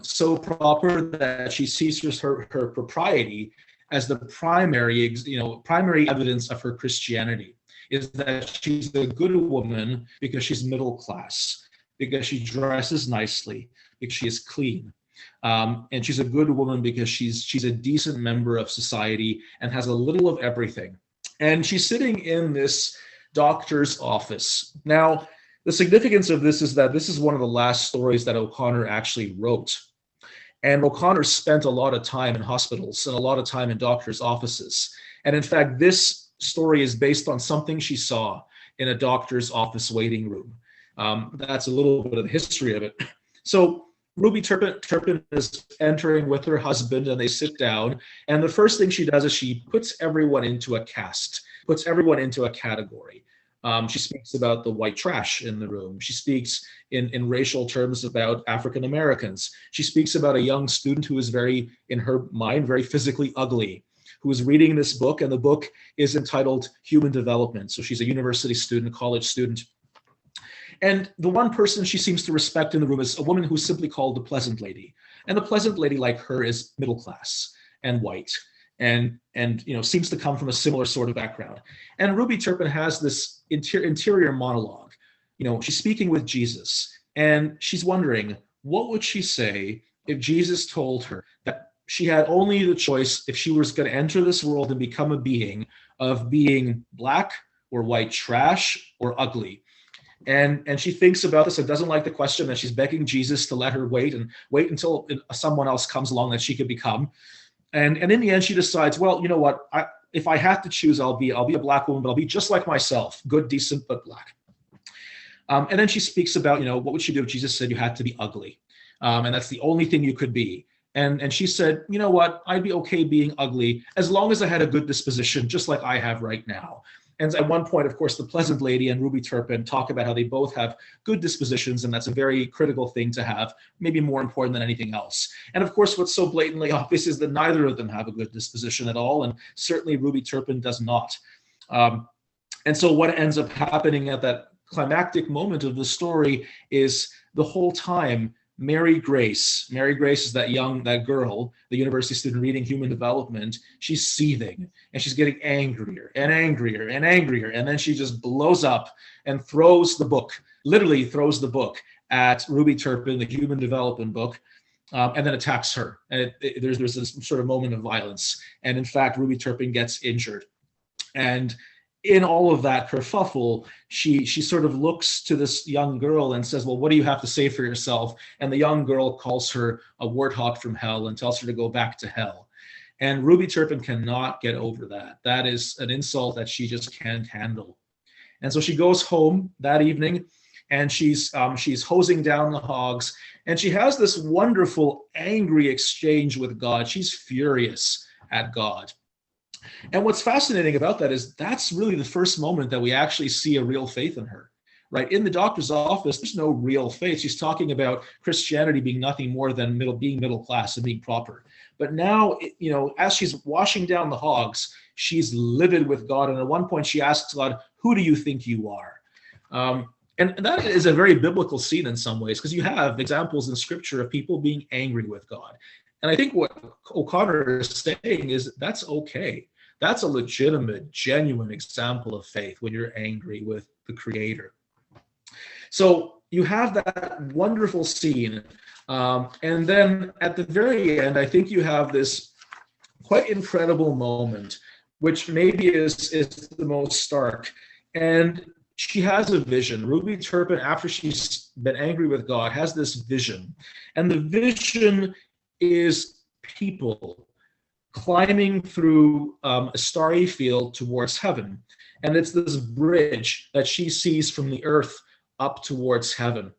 So proper that she sees her propriety as the primary evidence of her Christianity, is that she's a good woman because she's middle class, because she dresses nicely, because she is clean. And she's a good woman because she's a decent member of society and has a little of everything. And she's sitting in this doctor's office. Now, the significance of this is that this is one of the last stories that O'Connor actually wrote. And O'Connor spent a lot of time in hospitals and a lot of time in doctors' offices. And in fact, this story is based on something she saw in a doctor's office waiting room. That's a little bit of the history of it. So Ruby Turpin is entering with her husband, and they sit down. And the first thing she does is she puts everyone into a caste, puts everyone into a category. She speaks about the white trash in the room. She speaks in racial terms about African Americans. She speaks about a young student who is in her mind, very physically ugly, who is reading this book, and the book is entitled Human Development. So she's a university student, a college student. And the one person she seems to respect in the room is a woman who's simply called the Pleasant Lady. And the Pleasant Lady, like her, is middle class and white, and seems to come from a similar sort of background. And Ruby Turpin has this interior monologue. She's speaking with Jesus, and she's wondering, what would she say if Jesus told her that she had only the choice, if she was going to enter this world and become a being, of being black or white trash or ugly. And she thinks about this and doesn't like the question, and she's begging Jesus to let her wait until someone else comes along that she could become. And in the end, she decides, well, you know what? If I have to choose, I'll be a black woman, but I'll be just like myself, good, decent, but black. And then she speaks about, what would she do if Jesus said you had to be ugly? And that's the only thing you could be. And she said, you know what? I'd be okay being ugly as long as I had a good disposition, just like I have right now. And at one point, of course, the Pleasant Lady and Ruby Turpin talk about how they both have good dispositions, and that's a very critical thing to have, maybe more important than anything else. And of course, what's so blatantly obvious is that neither of them have a good disposition at all, and certainly Ruby Turpin does not. And so what ends up happening at that climactic moment of the story is the whole time Mary Grace is that girl, the university student reading Human Development. She's seething and she's getting angrier and angrier and angrier. And then she just blows up and literally throws the book at Ruby Turpin, the Human Development book, and then attacks her. And there's this sort of moment of violence. And in fact, Ruby Turpin gets injured. And in all of that kerfuffle, she sort of looks to this young girl and says, well, what do you have to say for yourself? And the young girl calls her a warthog from hell and tells her to go back to hell. And Ruby Turpin cannot get over that. That is an insult that she just can't handle. And so she goes home that evening and she's hosing down the hogs. And she has this wonderful, angry exchange with God. She's furious at God. And what's fascinating about that is that's really the first moment that we actually see a real faith in her, right? In the doctor's office, there's no real faith. She's talking about Christianity being nothing more than being middle class and being proper. But now, as she's washing down the hogs, she's livid with God. And at one point she asks God, who do you think you are? And that is a very biblical scene in some ways, because you have examples in scripture of people being angry with God. And I think what O'Connor is saying is that's okay. That's a legitimate, genuine example of faith when you're angry with the Creator. So you have that wonderful scene. And then at the very end, I think you have this quite incredible moment, which maybe is the most stark. And she has a vision. Ruby Turpin, after she's been angry with God, has this vision. And the vision is people climbing through a starry field towards heaven. And it's this bridge that she sees from the earth up towards heaven.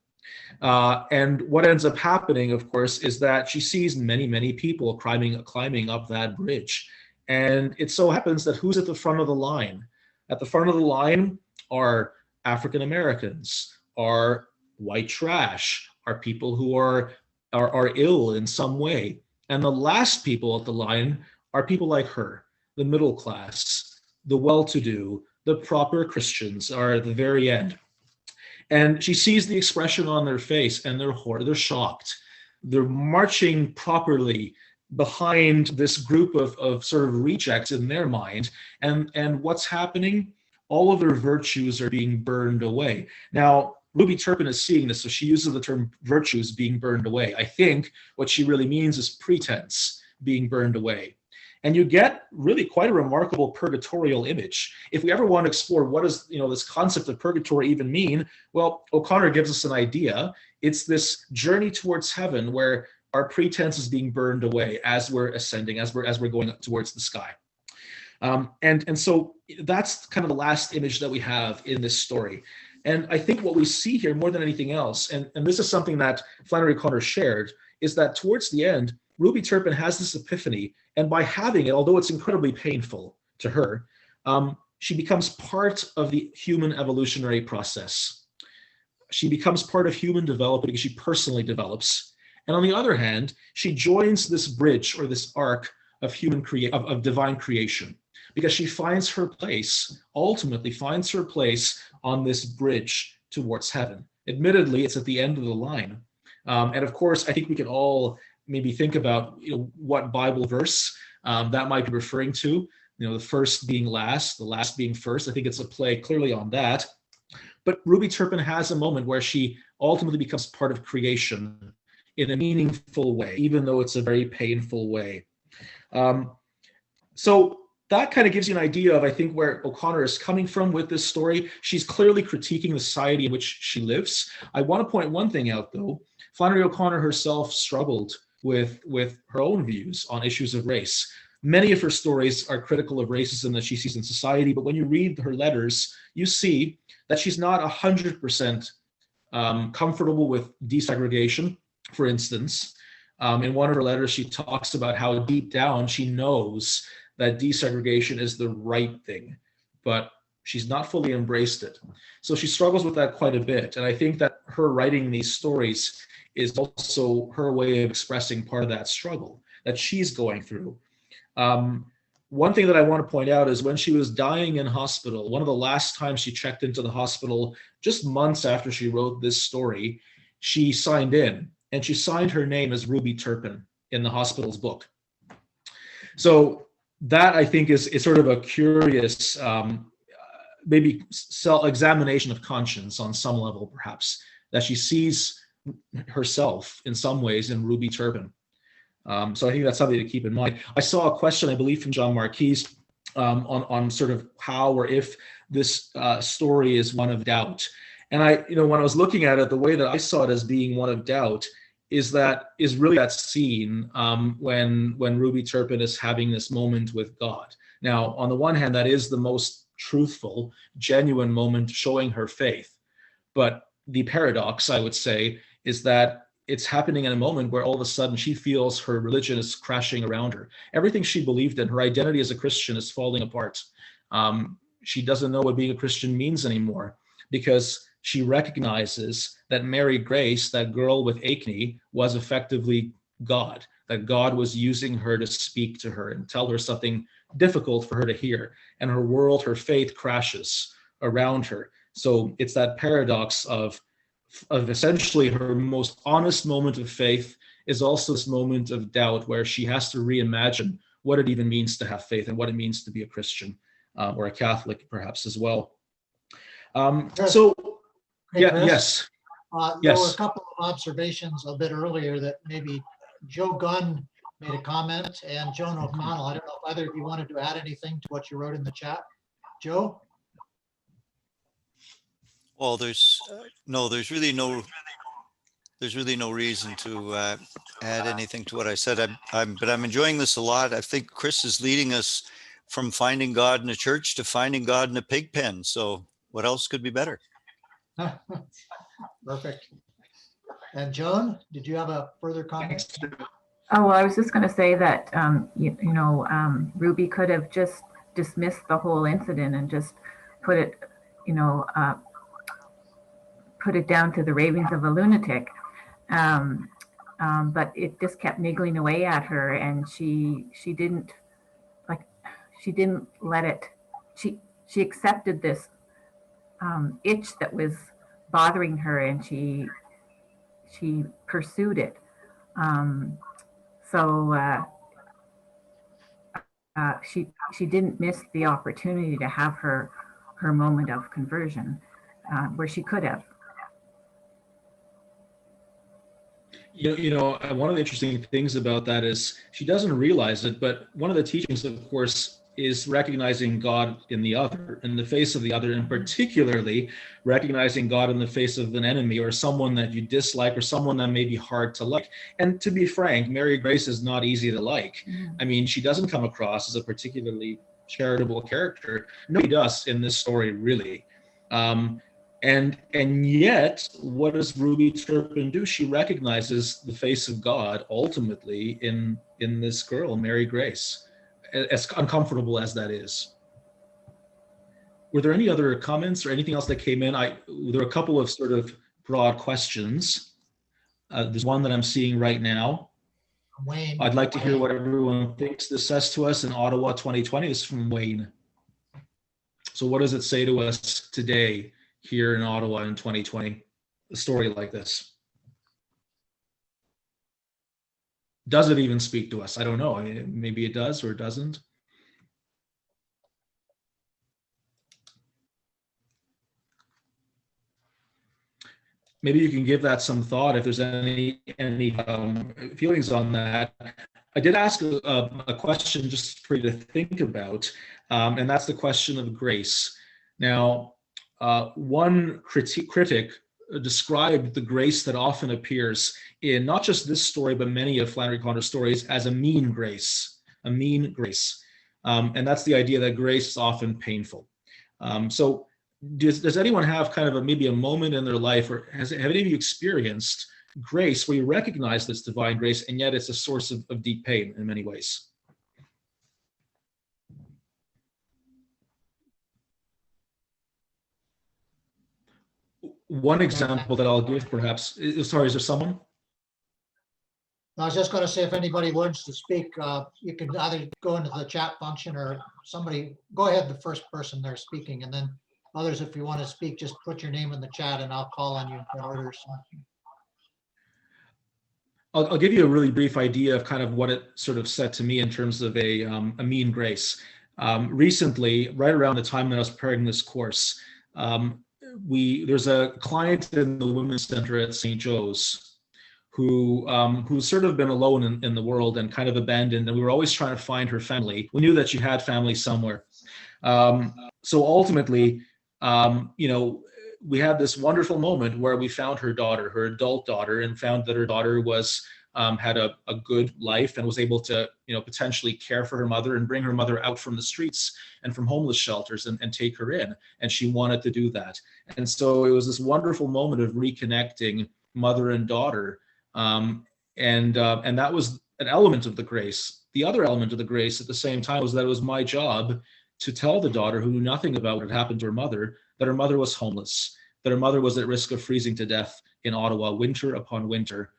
And what ends up happening, of course, is that she sees many, many people climbing up that bridge. And it so happens that who's at the front of the line? At the front of the line are African Americans, are white trash, are people who are ill in some way. And the last people at the line are people like her, the middle class, the well-to-do, the proper Christians are at the very end. And she sees the expression on their face and they're shocked. They're marching properly behind this group of sort of rejects in their mind. And what's happening? All of their virtues are being burned away. Now, Ruby Turpin is seeing this, so she uses the term virtues being burned away. I think what she really means is pretense being burned away. And you get really quite a remarkable purgatorial image. If we ever want to explore what does this concept of purgatory even mean, well, O'Connor gives us an idea. It's this journey towards heaven where our pretense is being burned away as we're ascending, as we're going up towards the sky. And so that's kind of the last image that we have in this story. And I think what we see here more than anything else, and this is something that Flannery O'Connor shared, is that towards the end, Ruby Turpin has this epiphany, and by having it, although it's incredibly painful to her, she becomes part of the human evolutionary process. She becomes part of human development because she personally develops. And on the other hand, she joins this bridge or this arc of of divine creation, because she finds her place, ultimately finds her place on this bridge towards heaven. Admittedly, it's at the end of the line. And of course, I think we can all maybe think about what Bible verse that might be referring to, the first being last, the last being first. I think it's a play clearly on that. But Ruby Turpin has a moment where she ultimately becomes part of creation in a meaningful way, even though it's a very painful way. So that kind of gives you an idea of, I think, where O'Connor is coming from with this story. She's clearly critiquing the society in which she lives. I want to point one thing out, though. Flannery O'Connor herself struggled with her own views on issues of race. Many of her stories are critical of racism that she sees in society, but when you read her letters, you see that she's not 100% comfortable with desegregation, for instance. In one of her letters, she talks about how deep down she knows that desegregation is the right thing, but she's not fully embraced it. So she struggles with that quite a bit. And I think that her writing these stories is also her way of expressing part of that struggle that she's going through. One thing that I want to point out is when she was dying in hospital, one of the last times she checked into the hospital, just months after she wrote this story, she signed in, and she signed her name as Ruby Turpin in the hospital's book. So that, I think, is sort of a curious, maybe self-examination of conscience on some level, perhaps, that she sees herself in some ways in Ruby Turpin. So I think that's something to keep in mind. I saw a question, I believe, from John Marquis on sort of how or if this story is one of doubt. And when I was looking at it, the way that I saw it as being one of doubt is really that scene when Ruby Turpin is having this moment with God. Now, on the one hand, that is the most truthful, genuine moment showing her faith. But the paradox, I would say, is that it's happening in a moment where all of a sudden she feels her religion is crashing around her. Everything she believed in, her identity as a Christian, is falling apart. She doesn't know what being a Christian means anymore, because she recognizes that Mary Grace, that girl with acne, was effectively God, that God was using her to speak to her and tell her something difficult for her to hear. And her world, her faith crashes around her. So it's that paradox of essentially her most honest moment of faith is also this moment of doubt where she has to reimagine what it even means to have faith and what it means to be a Christian or a Catholic, perhaps, as well. So, Hey, yeah, Chris, yes. there were Yes. a couple of observations a bit earlier that maybe Joe Gunn made a comment and Joan O'Connell. I don't know if either of you wanted to add anything to what you wrote in the chat. Joe? Well, there's really no reason to add anything to what I said. But I'm enjoying this a lot. I think Chris is leading us from finding God in a church to finding God in a pig pen. So what else could be better? Perfect. And Joan, did you have a further comment? Oh, well, I was just going to say that, Ruby could have just dismissed the whole incident and just put it, put it down to the ravings of a lunatic. But it just kept niggling away at her, and she didn't let it, she accepted this itch that was bothering her, and she pursued it. She didn't miss the opportunity to have her moment of conversion, where she could have. One of the interesting things about that is she doesn't realize it, but one of the teachings, of course, is recognizing God in the other, in the face of the other, and particularly recognizing God in the face of an enemy or someone that you dislike or someone that may be hard to like. And to be frank, Mary Grace is not easy to like. I mean, she doesn't come across as a particularly charitable character. Nobody does in this story, really. And yet, what does Ruby Turpin do? She recognizes the face of God ultimately in this girl, Mary Grace, as uncomfortable as that is. Were there any other comments or anything else that came in? There were a couple of sort of broad questions. There's one that I'm seeing right now. Wayne. I'd like to hear what everyone thinks this says to us in Ottawa 2020. This is from Wayne. So what does it say to us today here in Ottawa in 2020, a story like this? Does it even speak to us? I don't know. I mean, maybe it does or it doesn't. maybe you can give that some thought if there's any feelings on that. I did ask a question just for you to think about, and that's the question of grace. Now, one critic described the grace that often appears in not just this story, but many of Flannery O'Connor's stories as a mean grace, and that's the idea that grace is often painful. So does anyone have kind of maybe a moment in their life, or have any of you experienced grace where you recognize this divine grace and yet it's a source of deep pain in many ways? One example that I'll give perhaps, sorry, is there someone? I was just going to say, if anybody wants to speak, you can either go into the chat function or somebody, go ahead, the first person there speaking, and then others, if you want to speak, just put your name in the chat and I'll call on you in order. I'll give you a really brief idea of kind of what it sort of said to me in terms of a mean grace. Recently, right around the time that I was preparing this course, there's a client in the Women's Center at St. Joe's who's sort of been alone in the world and kind of abandoned, and we were always trying to find her family. We knew that she had family somewhere. So ultimately, we had this wonderful moment where we found her daughter, her adult daughter, and found that her daughter was had a good life and was able to potentially care for her mother and bring her mother out from the streets and from homeless shelters and take her in. And she wanted to do that. And so it was this wonderful moment of reconnecting mother and daughter. And that was an element of the grace. The other element of the grace at the same time was that it was my job to tell the daughter, who knew nothing about what had happened to her mother, that her mother was homeless, that her mother was at risk of freezing to death in Ottawa winter upon winter,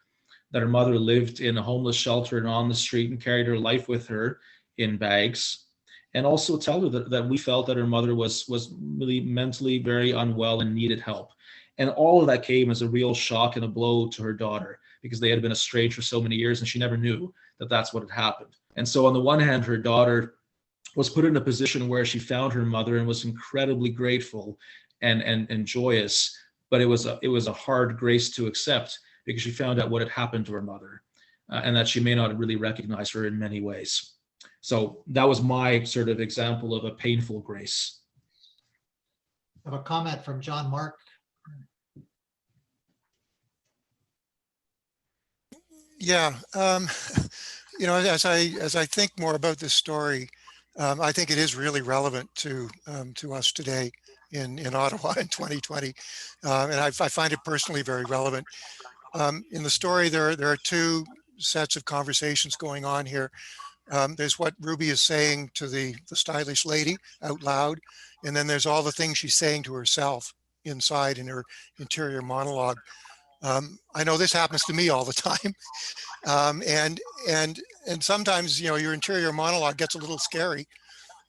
that her mother lived in a homeless shelter and on the street and carried her life with her in bags, and also tell her that we felt that her mother was really mentally very unwell and needed help. And all of that came as a real shock and a blow to her daughter, because they had been estranged for so many years and she never knew that that's what had happened. And so on the one hand, her daughter was put in a position where she found her mother and was incredibly grateful and joyous, but it was a hard grace to accept, because she found out what had happened to her mother, and that she may not really recognize her in many ways. So that was my sort of example of a painful grace. I have a comment from John Mark. Yeah, as I think more about this story, I think it is really relevant to us today in Ottawa in 2020, and I find it personally very relevant. In the story, there are two sets of conversations going on here. There's what Ruby is saying to the stylish lady out loud, and then there's all the things she's saying to herself inside in her interior monologue. I know this happens to me all the time, and sometimes your interior monologue gets a little scary,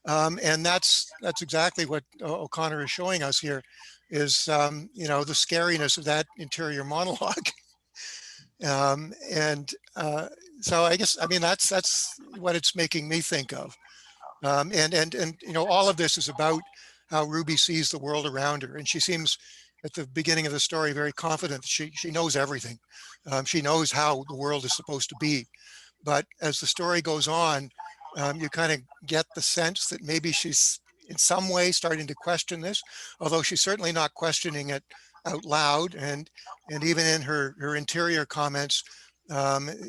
and that's exactly what O'Connor is showing us here, is the scariness of that interior monologue. So I guess, that's what it's making me think of. And all of this is about how Ruby sees the world around her. And she seems at the beginning of the story very confident that she knows everything. She knows how the world is supposed to be. But as the story goes on, you kind of get the sense that maybe she's in some way starting to question this, although she's certainly not questioning it out loud. And even in her interior comments,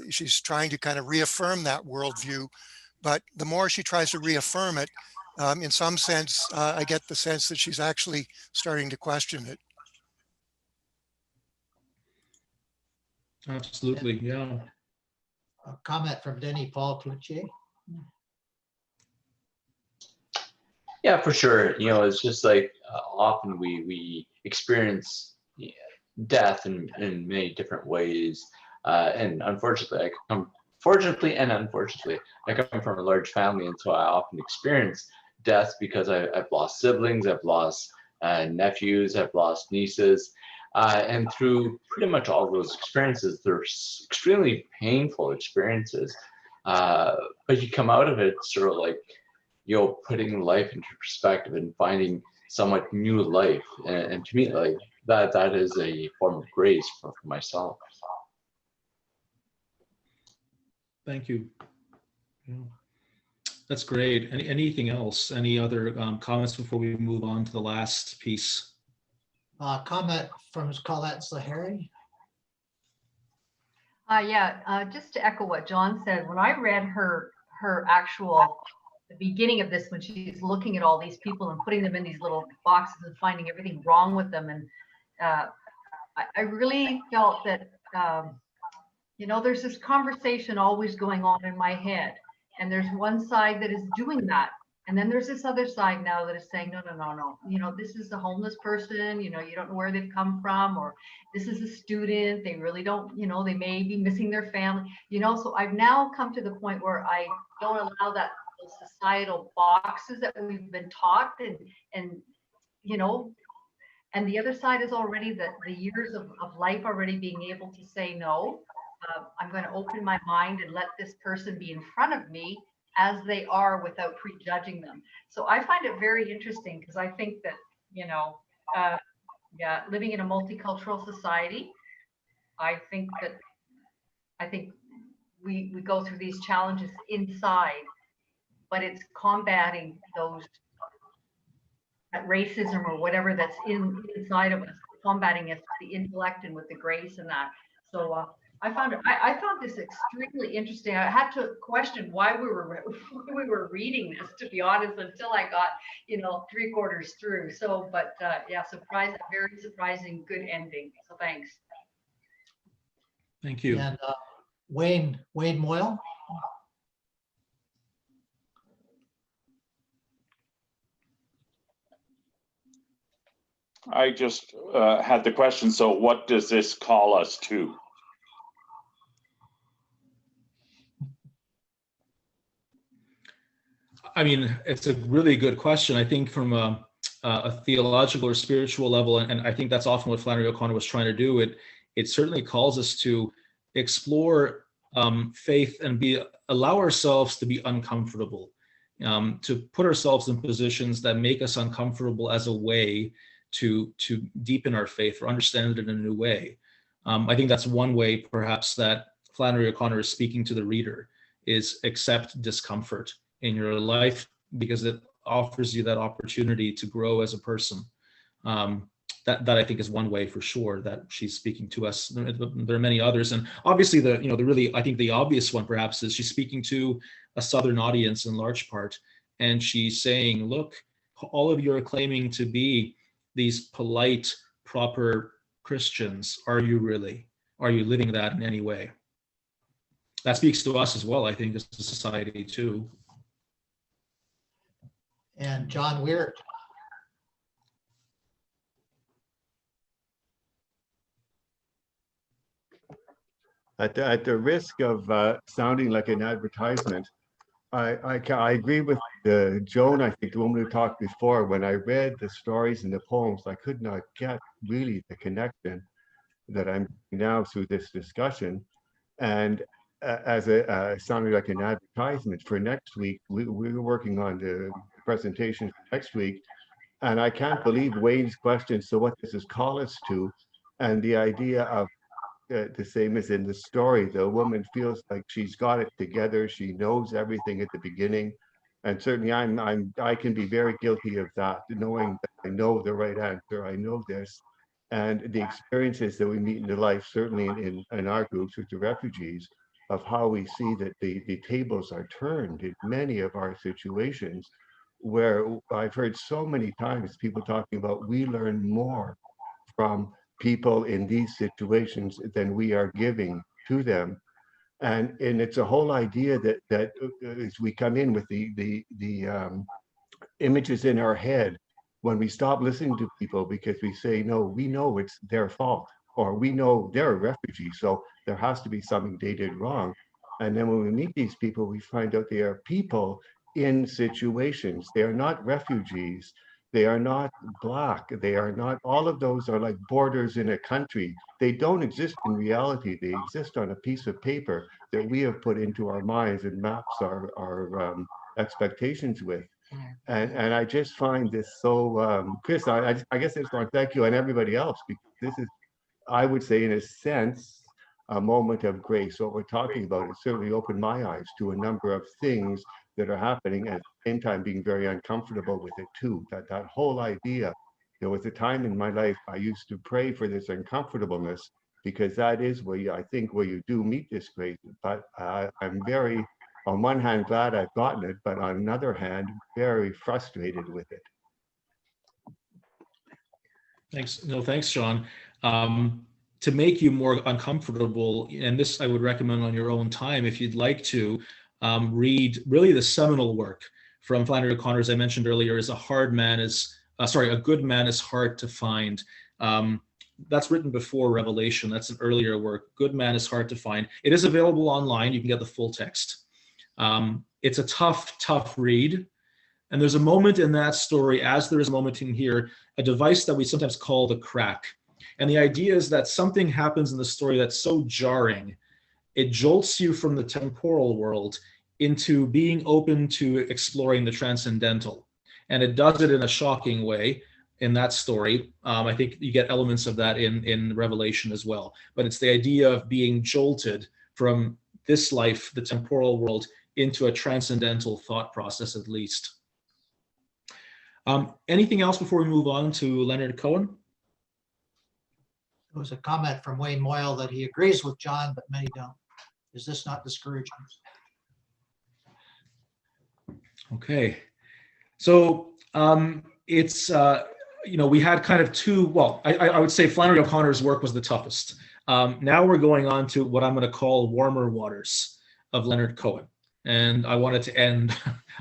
she's trying to kind of reaffirm that worldview. But the more she tries to reaffirm it, in some sense, I get the sense that she's actually starting to question it. Absolutely, yeah. A comment from Denny Paul Cloutier. Yeah, for sure. It's just like often we experience death in many different ways. And unfortunately, fortunately and unfortunately, I come from a large family, and so I often experience death because I've lost siblings, I've lost nephews, I've lost nieces. And through pretty much all those experiences, they're extremely painful experiences. But you come out of it sort of like, putting life into perspective and finding somewhat new life. And to me, like, that is a form of grace for myself. Thank you. Yeah. That's great. Anything else? Any other comments before we move on to the last piece? Comment from Colette Zahari. Just to echo what John said, when I read her actual, the beginning of this, when she's looking at all these people and putting them in these little boxes and finding everything wrong with them, and I really felt that, there's this conversation always going on in my head, and there's one side that is doing that. And then there's this other side now that is saying, no. This is a homeless person, you don't know where they've come from, or this is a student, they really don't, they may be missing their family, so I've now come to the point where I don't allow that those societal boxes that we've been taught, and the other side is already the years of life already being able to say no. I'm going to open my mind and let this person be in front of me as they are without prejudging them. So I find it very interesting, because I think that, living in a multicultural society, I think we go through these challenges inside, but it's combating that racism or whatever that's inside of us, combating it with the intellect and with the grace and that. So I found this extremely interesting. I had to question why we were reading this, to be honest, until I got 3/4 through. So, but very surprising, good ending. So thanks. Thank you. And Wade Moyle. I just had the question. So what does this call us to? I mean, it's a really good question. I think from a theological or spiritual level, and I think that's often what Flannery O'Connor was trying to do, it certainly calls us to explore faith and allow ourselves to be uncomfortable, to put ourselves in positions that make us uncomfortable as a way to deepen our faith or understand it in a new way. I think that's one way perhaps that Flannery O'Connor is speaking to the reader, is accept discomfort in your life, because it offers you that opportunity to grow as a person. That I think is one way for sure that she's speaking to us. There are many others, and obviously I think the obvious one perhaps is she's speaking to a Southern audience in large part, and she's saying, look, all of you are claiming to be these polite, proper Christians. Are you really? Are you living that in any way? That speaks to us as well, I think, as a society too. And John Weir. At the risk of sounding like an advertisement, I agree with Joan, I think the woman who talked before. When I read the stories and the poems, I could not get really the connection that I'm now through this discussion. And as sounding like an advertisement for next week, we're working on the presentation for next week, and I can't believe Wayne's question, so what does this call us to? And the idea of the same as in the story, the woman feels like she's got it together, she knows everything at the beginning, and certainly I can be very guilty of that, knowing that I know the right answer, I know this, and the experiences that we meet in the life, certainly in our groups with the refugees, of how we see that the tables are turned in many of our situations, where I've heard so many times people talking about we learn more from people in these situations than we are giving to them. And it's a whole idea that as we come in with the images in our head, when we stop listening to people because we say, no, we know it's their fault, or we know they're a refugee, so there has to be something they did wrong. And then when we meet these people, we find out they are people in situations. They are not refugees. They are not Black. They are not, all of those are like borders in a country. They don't exist in reality. They exist on a piece of paper that we have put into our minds and maps our expectations with. And I just find this so, Chris, I guess I just want to thank you and everybody else, because this is, I would say, in a sense, a moment of grace. What we're talking about, it certainly opened my eyes to a number of things that are happening, at the same time being very uncomfortable with it too. That whole idea, there was a time in my life I used to pray for this uncomfortableness, because that is where you, I think, where you do meet this grace. But I'm very, on one hand, glad I've gotten it, but on another hand, very frustrated with it. Thanks. No, thanks, Sean. To make you more uncomfortable, and this I would recommend on your own time, if you'd like to, read really the seminal work from Flannery O'Connor, as I mentioned earlier, is a good man is hard to find. That's written before Revelation. That's an earlier work. Good man is hard to find. It is available online. You can get the full text. It's a tough read. And there's a moment in that story, as there is a moment in here, a device that we sometimes call the crack. And the idea is that something happens in the story that's so jarring, it jolts you from the temporal world into being open to exploring the transcendental. And it does it in a shocking way in that story. I think you get elements of that in Revelation as well. But it's the idea of being jolted from this life, the temporal world, into a transcendental thought process, at least. Anything else before we move on to Leonard Cohen? There was a comment from Wayne Moyle that he agrees with John, but many don't. Is this not discouraging? Okay, so it's we had kind of two. Well, I would say Flannery O'Connor's work was the toughest. Now we're going on to what I'm going to call warmer waters of Leonard Cohen, and I wanted to end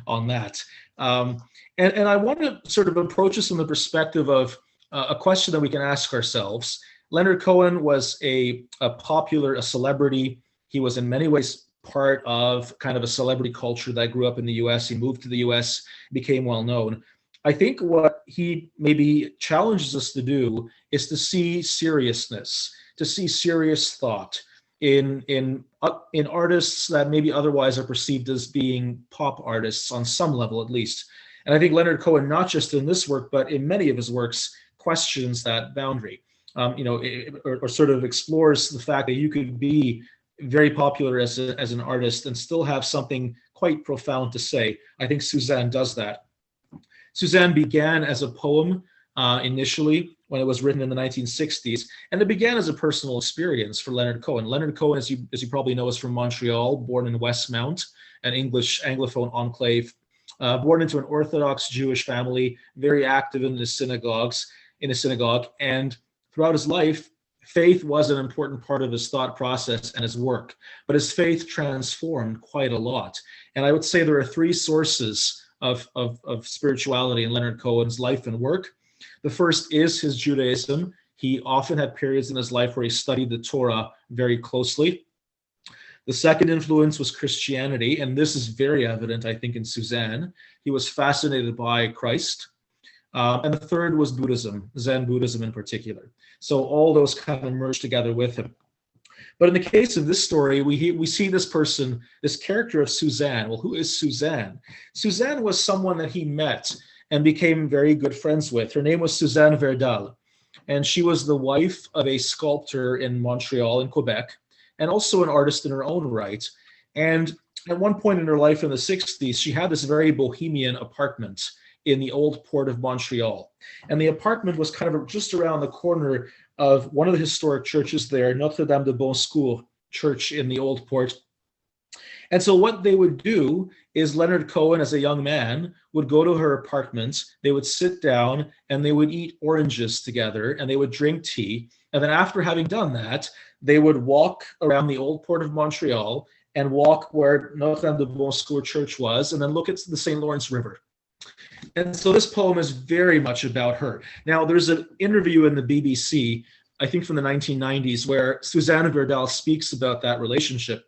on that. And I want to sort of approach this from the perspective of a question that we can ask ourselves. Leonard Cohen was a celebrity. He was in many ways part of kind of a celebrity culture that grew up in the US. He moved to the US, became well known. I think what he maybe challenges us to do is to see seriousness, to see serious thought in artists that maybe otherwise are perceived as being pop artists on some level at least. And I think Leonard Cohen, not just in this work, but in many of his works, questions that boundary, or sort of explores the fact that you could be very popular as an artist and still have something quite profound to say. I think Suzanne does that. Suzanne began as a poem initially when it was written in the 1960s, and it began as a personal experience for Leonard Cohen. Leonard Cohen, as you probably know, is from Montreal, born in Westmount, an English Anglophone enclave, born into an Orthodox Jewish family, very active in a synagogue, and throughout his life, faith was an important part of his thought process and his work, but his faith transformed quite a lot. And I would say there are three sources of spirituality in Leonard Cohen's life and work. The first is his Judaism. He often had periods in his life where he studied the Torah very closely. The second influence was Christianity, and this is very evident, I think, in Suzanne. He was fascinated by Christ. And the third was Buddhism, Zen Buddhism in particular. So all those kind of merged together with him. But in the case of this story, we see this person, this character of Suzanne. Well, who is Suzanne? Suzanne was someone that he met and became very good friends with. Her name was Suzanne Verdal, and she was the wife of a sculptor in Montreal, in Quebec, and also an artist in her own right. And at one point in her life in the 60s, she had this very bohemian apartment in the old port of Montreal. And the apartment was kind of just around the corner of one of the historic churches there, Notre Dame de Bon Secours Church in the old port. And so what they would do is Leonard Cohen, as a young man, would go to her apartment, they would sit down and they would eat oranges together and they would drink tea. And then after having done that, they would walk around the old port of Montreal and walk where Notre Dame de Bon Secours Church was and then look at the St. Lawrence River. And so this poem is very much about her. Now, there's an interview in the BBC, I think from the 1990s, where Suzanne Verdal speaks about that relationship.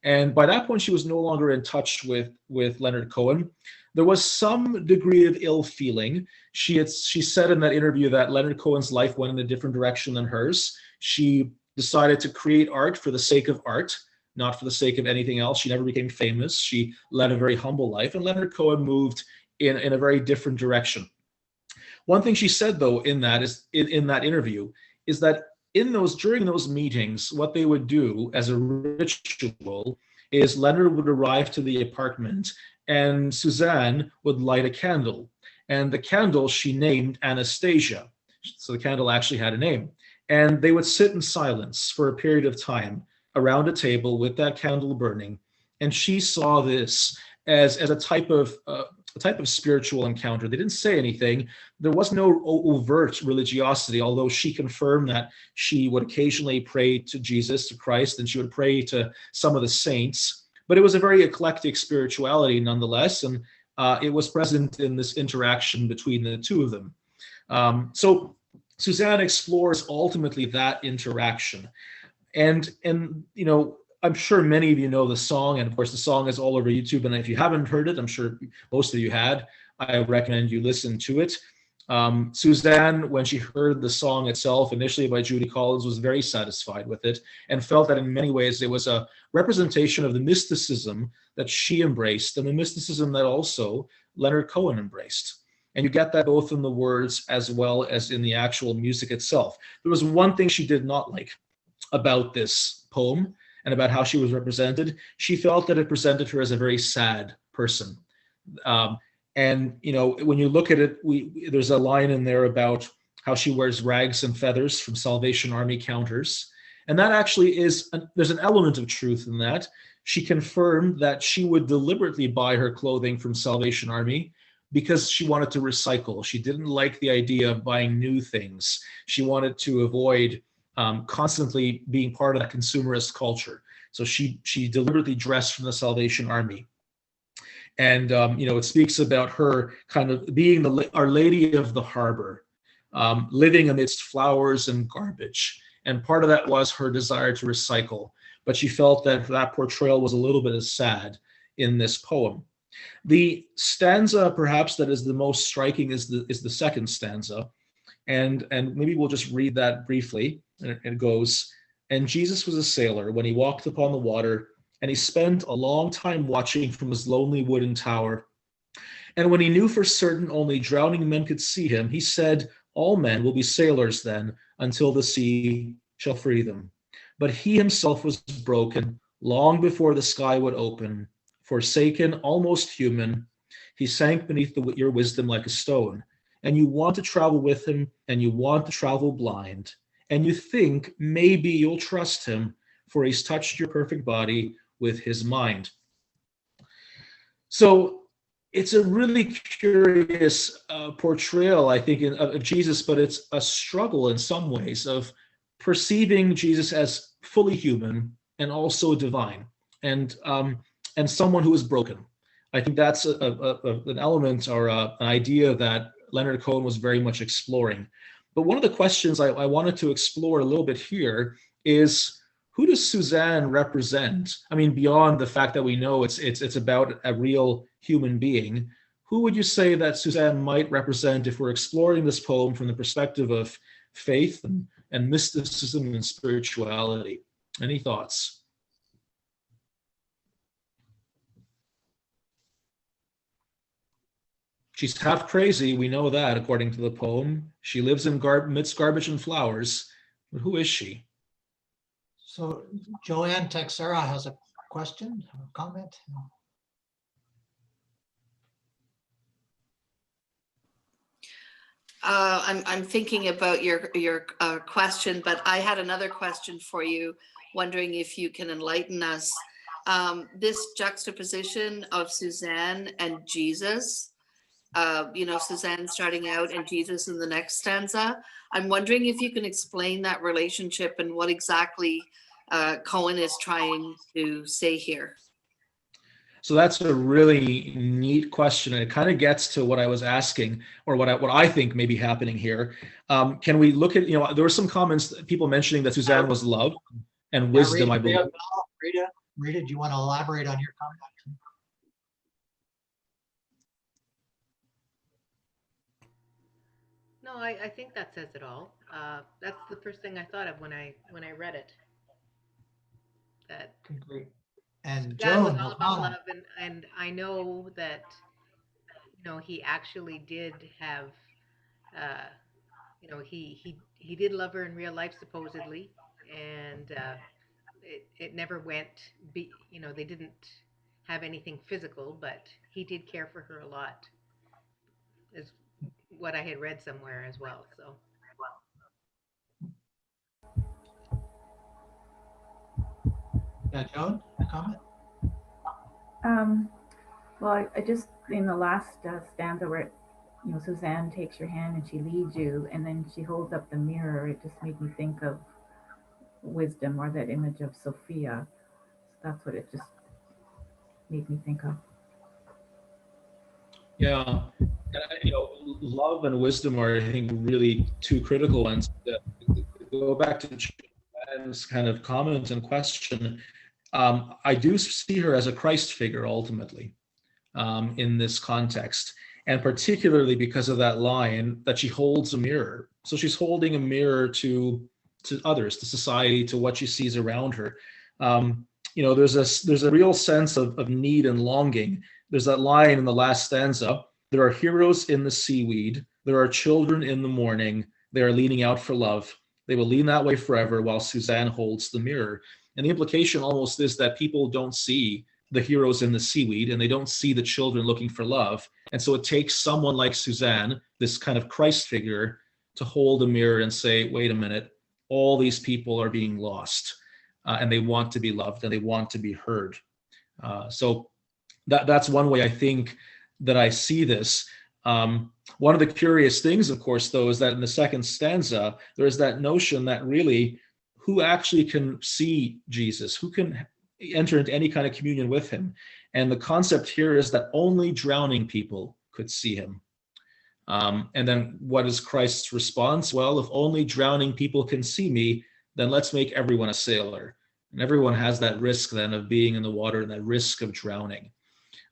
And by that point, she was no longer in touch with Leonard Cohen. There was some degree of ill feeling. She said in that interview that Leonard Cohen's life went in a different direction than hers. She decided to create art for the sake of art, not for the sake of anything else. She never became famous. She led a very humble life. And Leonard Cohen moved in a very different direction. One thing she said, though, in that interview, is that during those meetings, what they would do as a ritual is Leonard would arrive to the apartment and Suzanne would light a candle. And the candle she named Anastasia. So the candle actually had a name. And they would sit in silence for a period of time around a table with that candle burning. And she saw this as a type of spiritual encounter. They didn't say anything. There was no overt religiosity, although she confirmed that she would occasionally pray to Jesus, to Christ, and she would pray to some of the saints. But it was a very eclectic spirituality nonetheless, and it was present in this interaction between the two of them. So Suzanne explores ultimately that interaction. And I'm sure many of you know the song, and of course the song is all over YouTube. And if you haven't heard it, I'm sure most of you had. I recommend you listen to it. Suzanne, when she heard the song itself, initially by Judy Collins, was very satisfied with it and felt that in many ways it was a representation of the mysticism that she embraced and the mysticism that also Leonard Cohen embraced. And you get that both in the words as well as in the actual music itself. There was one thing she did not like about this poem and about how she was represented. She felt that it presented her as a very sad person. And when you look at it, there's a line in there about how she wears rags and feathers from Salvation Army counters. And that actually there's an element of truth in that. She confirmed that she would deliberately buy her clothing from Salvation Army because she wanted to recycle. She didn't like the idea of buying new things. She wanted to avoid constantly being part of that consumerist culture. So she deliberately dressed from the Salvation Army. And, it speaks about her kind of being Our Lady of the Harbor, living amidst flowers and garbage. And part of that was her desire to recycle. But she felt that portrayal was a little bit as sad in this poem. The stanza, perhaps, that is the most striking is the second stanza. And maybe we'll just read that briefly. And it goes, "And Jesus was a sailor when he walked upon the water, and he spent a long time watching from his lonely wooden tower. And when he knew for certain only drowning men could see him, he said, 'All men will be sailors then, until the sea shall free them.' But he himself was broken long before the sky would open. Forsaken, almost human, he sank beneath your wisdom like a stone. And you want to travel with him, and you want to travel blind. And you think maybe you'll trust him, for he's touched your perfect body with his mind." So it's a really curious portrayal, I think, of Jesus, but it's a struggle in some ways of perceiving Jesus as fully human and also divine, and someone who is broken. I think that's an element or an idea that Leonard Cohen was very much exploring. But one of the questions I wanted to explore a little bit here is, who does Suzanne represent? I mean, beyond the fact that we know it's about a real human being, who would you say that Suzanne might represent if we're exploring this poem from the perspective of faith and mysticism and spirituality? Any thoughts? She's half crazy, we know that, according to the poem. She lives in amidst garbage and flowers. But who is she? So Joanne Texera has a question, a comment. I'm thinking about your question, but I had another question for you, wondering if you can enlighten us. This juxtaposition of Suzanne and Jesus, Suzanne starting out and Jesus in the next stanza. I'm wondering if you can explain that relationship and what exactly Cohen is trying to say here. So that's a really neat question, and it kind of gets to what I was asking, or what I think may be happening here. Can we look at, there were some comments, people mentioning that Suzanne was love and wisdom, I believe. Rita, do you want to elaborate on your comment? No, I think that says it all. That's the first thing I thought of when I read it. That great. And God was Joan, all about love, and I know that he actually did have, he did love her in real life supposedly, and it never went. They didn't have anything physical, but he did care for her a lot, is what I had read somewhere as well. So. Yeah, Joan, a comment? Well, I just, in the last stanza where, Suzanne takes your hand and she leads you, and then she holds up the mirror, it just made me think of wisdom, or that image of Sophia. So that's what it just made me think of. Yeah, love and wisdom are, I think, really two critical ones. Go back to Joanne's kind of comment and question. I do see her as a Christ figure ultimately in this context, and particularly because of that line that she holds a mirror. So she's holding a mirror to others, to society, to what she sees around her. There's a real sense of need and longing. There's that line in the last stanza: there are heroes in the seaweed, there are children in the morning, they are leaning out for love. They will lean that way forever while Suzanne holds the mirror. And the implication almost is that people don't see the heroes in the seaweed, and they don't see the children looking for love. And so it takes someone like Suzanne, this kind of Christ figure, to hold a mirror and say, wait a minute, all these people are being lost, and they want to be loved, and they want to be heard. So that's one way I think that I see this. One of the curious things, of course, though, is that in the second stanza, there is that notion that really, who actually can see Jesus? Who can enter into any kind of communion with him? And the concept here is that only drowning people could see him. And then what is Christ's response? Well, if only drowning people can see me, then let's make everyone a sailor. And everyone has that risk then of being in the water and that risk of drowning.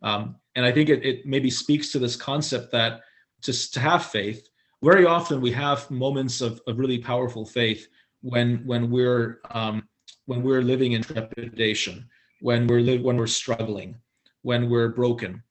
And I think it maybe speaks to this concept that to have faith, very often we have moments of really powerful faith when we're living in trepidation, when we're struggling, when we're broken,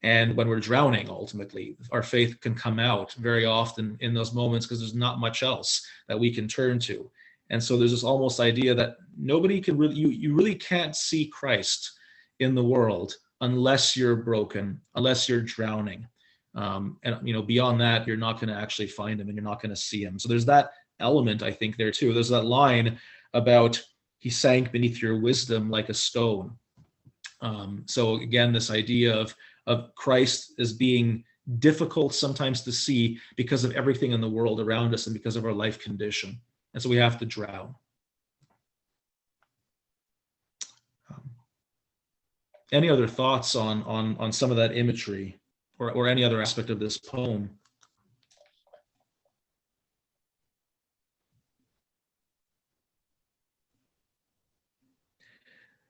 and when we're drowning. Ultimately, our faith can come out very often in those moments because there's not much else that we can turn to. And so there's this almost idea that nobody can really, you really can't see Christ in the world unless you're broken, unless you're drowning. And beyond that, you're not going to actually find him, and you're not going to see him. So there's that element, I think, there too. There's that line about he sank beneath your wisdom like a stone. So again, this idea of Christ as being difficult sometimes to see because of everything in the world around us and because of our life condition. And so we have to drown. Any other thoughts on some of that imagery or any other aspect of this poem?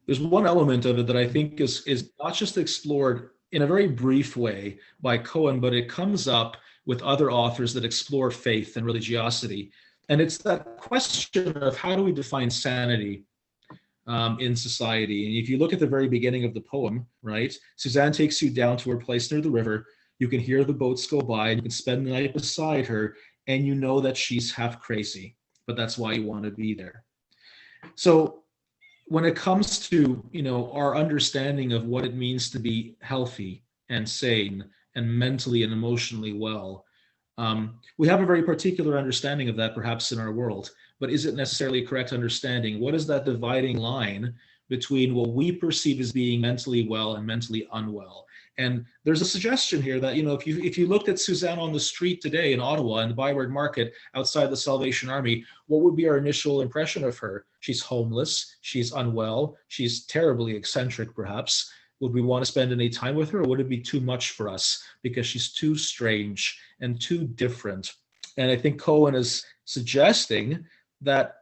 There's one element of it that I think is not just explored in a very brief way by Cohen, but it comes up with other authors that explore faith and religiosity. And it's that question of how do we define sanity in society? And if you look at the very beginning of the poem, right, Suzanne takes you down to her place near the river. You can hear the boats go by, and you can spend the night beside her, and you know that she's half crazy, but that's why you want to be there. So when it comes to our understanding of what it means to be healthy and sane and mentally and emotionally well, we have a very particular understanding of that perhaps in our world, but is it necessarily a correct understanding? What is that dividing line between what we perceive as being mentally well and mentally unwell? And there's a suggestion here that, if you looked at Suzanne on the street today in Ottawa, in the Byward Market outside the Salvation Army, what would be our initial impression of her? She's homeless, she's unwell, she's terribly eccentric perhaps. Would we want to spend any time with her, or would it be too much for us because she's too strange and too different? And I think Cohen is suggesting that,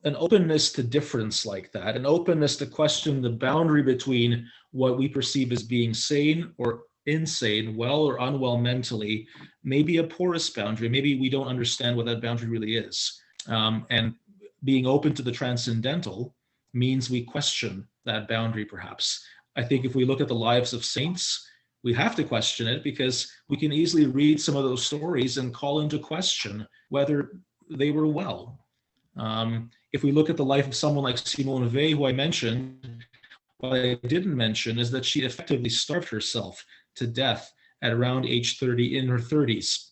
an openness to difference like that, an openness to question the boundary between what we perceive as being sane or insane, well or unwell mentally, may be a porous boundary. Maybe we don't understand what that boundary really is. And being open to the transcendental means we question that boundary, perhaps. I think if we look at the lives of saints, We have to question it because we can easily read some of those stories and call into question whether they were well. If we look at the life of someone like Simone Weil, who I mentioned, what I didn't mention is that she effectively starved herself to death at around age 30, in her 30s.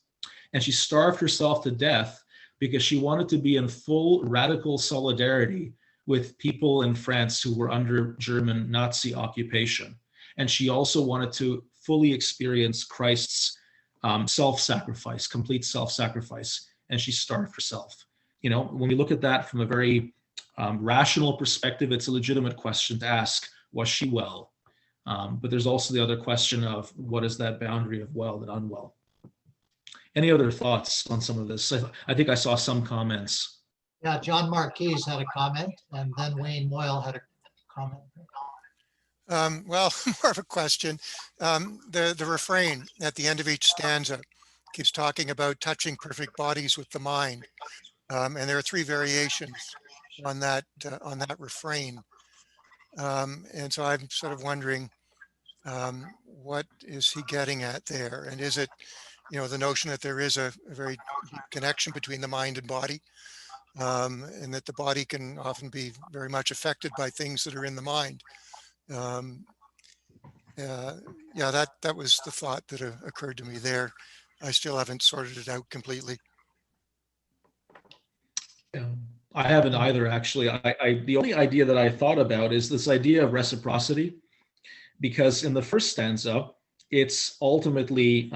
And she starved herself to death because she wanted to be in full radical solidarity with people in France who were under German Nazi occupation. And she also wanted to fully experience Christ's self-sacrifice, complete self-sacrifice, and she starved herself. You know, when we look at that from a very rational perspective, it's a legitimate question to ask, was she well? But there's also the other question of what is that boundary of well and unwell? Any other thoughts on some of this? I think I saw some comments. Yeah, John Marquis had a comment, and then Wayne Moyle had a comment. Well, more of a question. The refrain at the end of each stanza keeps talking about touching perfect bodies with the mind. And there are 3 variations on that refrain. And so I'm sort of wondering, what is he getting at there? And is it, you know, the notion that there is a very deep connection between the mind and body, and that the body can often be very much affected by things that are in the mind? Yeah, that was the thought that occurred to me there. I still haven't sorted it out completely. Yeah, I haven't either, actually. The only idea that I thought about is this idea of reciprocity, because in the first stanza, it's ultimately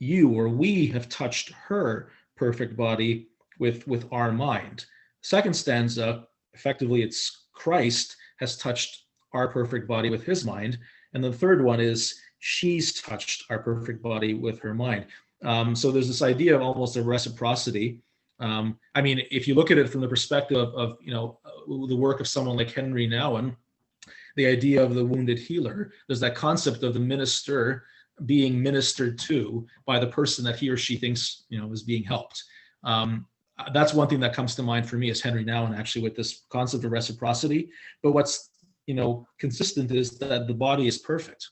you or we have touched her perfect body with our mind. Second stanza, effectively, it's Christ has touched our perfect body with his mind. And the third one is she's touched our perfect body with her mind. So there's this idea of almost a reciprocity. I mean, if you look at it from the perspective of you know, the work of someone like Henry Nouwen, the idea of the wounded healer, there's that concept of the minister being ministered to by the person that he or she thinks, you know, is being helped. That's one thing that comes to mind for me as Henry Nouwen, actually, with this concept of reciprocity. But what's, you know, consistent is that the body is perfect.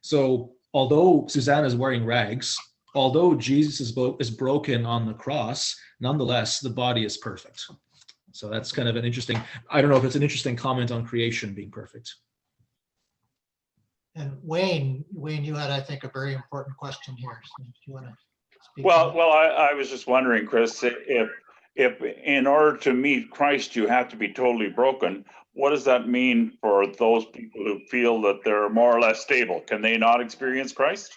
So although Suzanne is wearing rags, although Jesus is broken on the cross, nonetheless, the body is perfect. So that's kind of an interesting, I don't know if it's an interesting comment on creation being perfect. And Wayne, you had, I think, a very important question here. So if you want to speak. Well, I was just wondering, Chris, if in order to meet Christ, you have to be totally broken, what does that mean for those people who feel that they're more or less stable? Can they not experience Christ?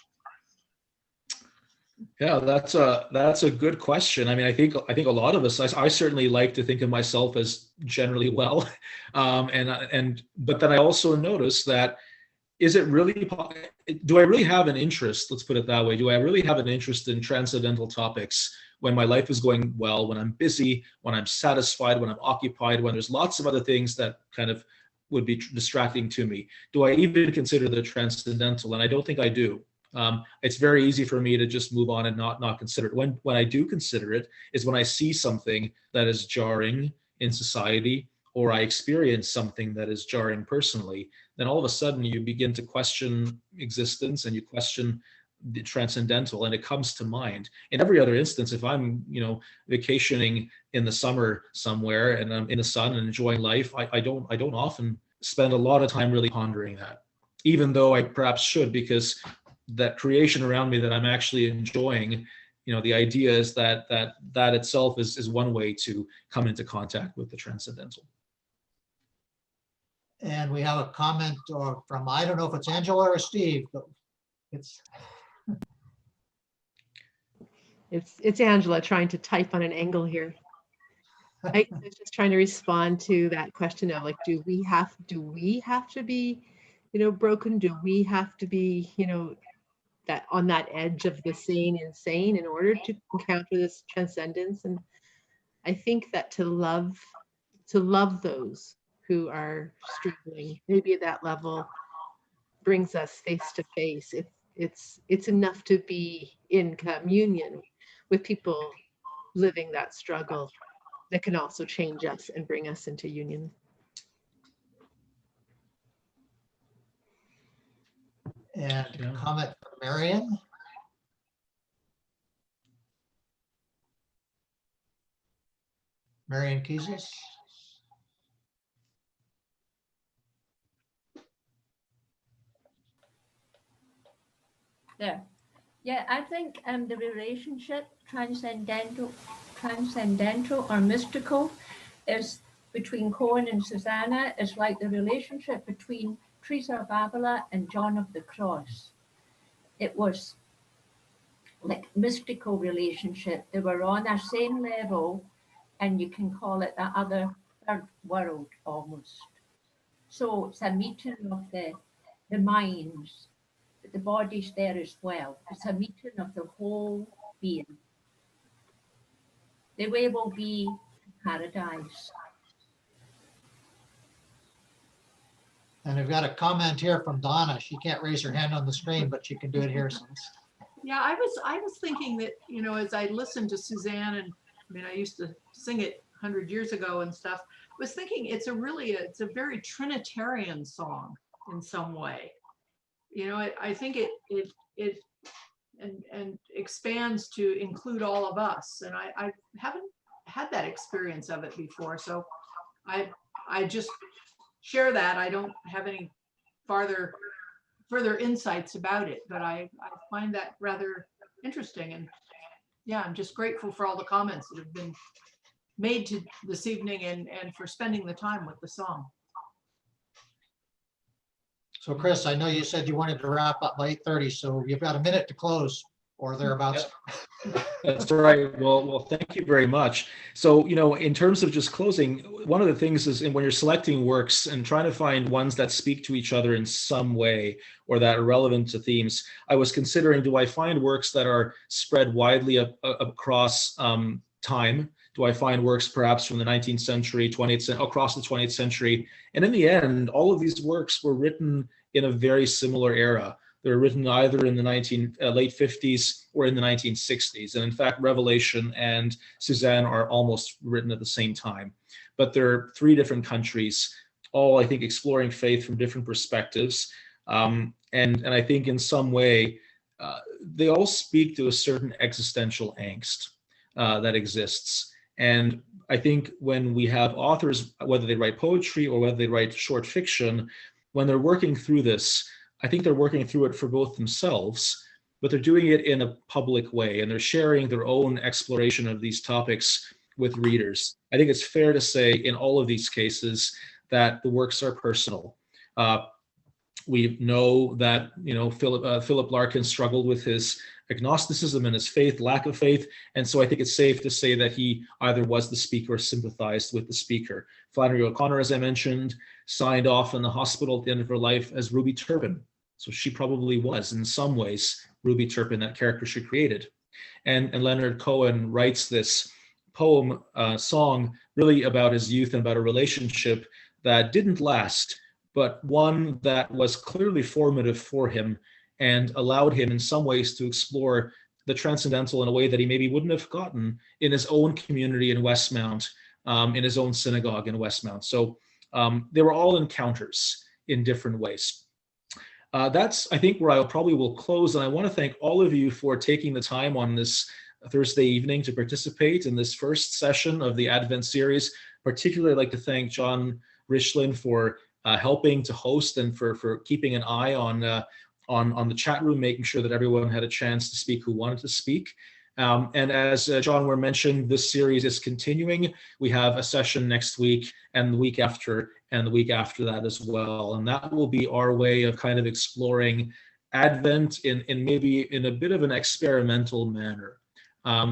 Yeah, that's a good question. I mean, I think a lot of us, I certainly like to think of myself as generally well, but then I also notice that, is it really, do I really have an interest? Let's put it that way. Do I really have an interest in transcendental topics when my life is going well, when I'm busy, when I'm satisfied, when I'm occupied, when there's lots of other things that kind of would be distracting to me? Do I even consider the transcendental? And I don't think I do. It's very easy for me to just move on and not consider it. When I do consider it is when I see something that is jarring in society, or I experience something that is jarring personally, then all of a sudden you begin to question existence and you question the transcendental, and it comes to mind. In every other instance, if I'm, you know, vacationing in the summer somewhere and I'm in the sun and enjoying life, I don't often spend a lot of time really pondering that, even though I perhaps should, because that creation around me that I'm actually enjoying, you know, the idea is that itself is one way to come into contact with the transcendental. And we have a comment from, I don't know if it's Angela or Steve, but it's Angela trying to type on an angle here. I was just trying to respond to that question of, like, do we have to be, you know, broken? Do we have to be, you know, that on that edge of the sane insane in order to encounter this transcendence? And I think that to love those who are struggling, maybe at that level, brings us face to face. It's enough to be in communion with people living that struggle that can also change us and bring us into union. And Yeah. comment from Marion. Marion Kizis. There. Yeah, I think the relationship, transcendental or mystical, is between Cohen and Susanna is like the relationship between Teresa of Avila and John of the Cross. It was like mystical relationship. They were on the same level, and you can call it the other third world almost. So it's a meeting of the minds. The body's there as well. It's a meeting of the whole being. The way will be paradise. And we've got a comment here from Donna. She can't raise her hand on the screen, but she can do it here. Yeah, I was thinking that, you know, as I listened to Suzanne, and I mean, I used to sing it 100 years ago and stuff, was thinking it's a very Trinitarian song in some way. You know, I think it expands to include all of us. And I haven't had that experience of it before. So I just share that. I don't have any further insights about it, but I find that rather interesting. And yeah, I'm just grateful for all the comments that have been made to this evening and for spending the time with the song. So Chris, I know you said you wanted to wrap up by 8:30, so you've got a minute to close or thereabouts. That's right. Well, thank you very much. So, you know, in terms of just closing, one of the things is when you're selecting works and trying to find ones that speak to each other in some way or that are relevant to themes, I was considering, do I find works that are spread widely across time? Do I find works perhaps from the 19th century, 20th century, across the 20th century? And in the end, all of these works were written in a very similar era. They were written either in the late 50s or in the 1960s. And in fact, Revelation and Suzanne are almost written at the same time. But there are three different countries, all, I think, exploring faith from different perspectives. And I think in some way, they all speak to a certain existential angst that exists. And I think when we have authors, whether they write poetry or whether they write short fiction, when they're working through this, I think they're working through it for both themselves, but they're doing it in a public way, and they're sharing their own exploration of these topics with readers. I think it's fair to say in all of these cases that the works are personal. We know that, you know, Philip Larkin struggled with his agnosticism and his faith, lack of faith. And so I think it's safe to say that he either was the speaker or sympathized with the speaker. Flannery O'Connor, as I mentioned, signed off in the hospital at the end of her life as Ruby Turpin. So she probably was in some ways Ruby Turpin, that character she created. And Leonard Cohen writes this poem, song, really about his youth and about a relationship that didn't last, but one that was clearly formative for him and allowed him in some ways to explore the transcendental in a way that he maybe wouldn't have gotten in his own community in Westmount, in his own synagogue in Westmount. So they were all encounters in different ways. That's, I think, where I probably will close. And I want to thank all of you for taking the time on this Thursday evening to participate in this first session of the Advent series. Particularly, I'd like to thank John Richlin for helping to host and for keeping an eye on the chat room, making sure that everyone had a chance to speak who wanted to speak. And as John were mentioned, this series is continuing. We have a session next week and the week after that as well. And that will be our way of kind of exploring Advent in maybe in a bit of an experimental manner.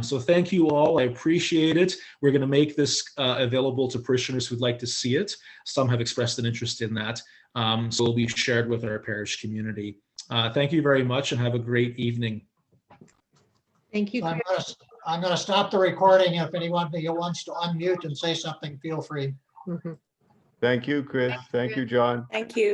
So thank you all. I appreciate it. We're going to make this available to parishioners who'd like to see it. Some have expressed an interest in that. So it'll be shared with our parish community. Thank you very much and have a great evening. Thank you. So I'm going to stop the recording. If anyone wants to unmute and say something, feel free. Thank you, Chris. Thank you, John. Thank you.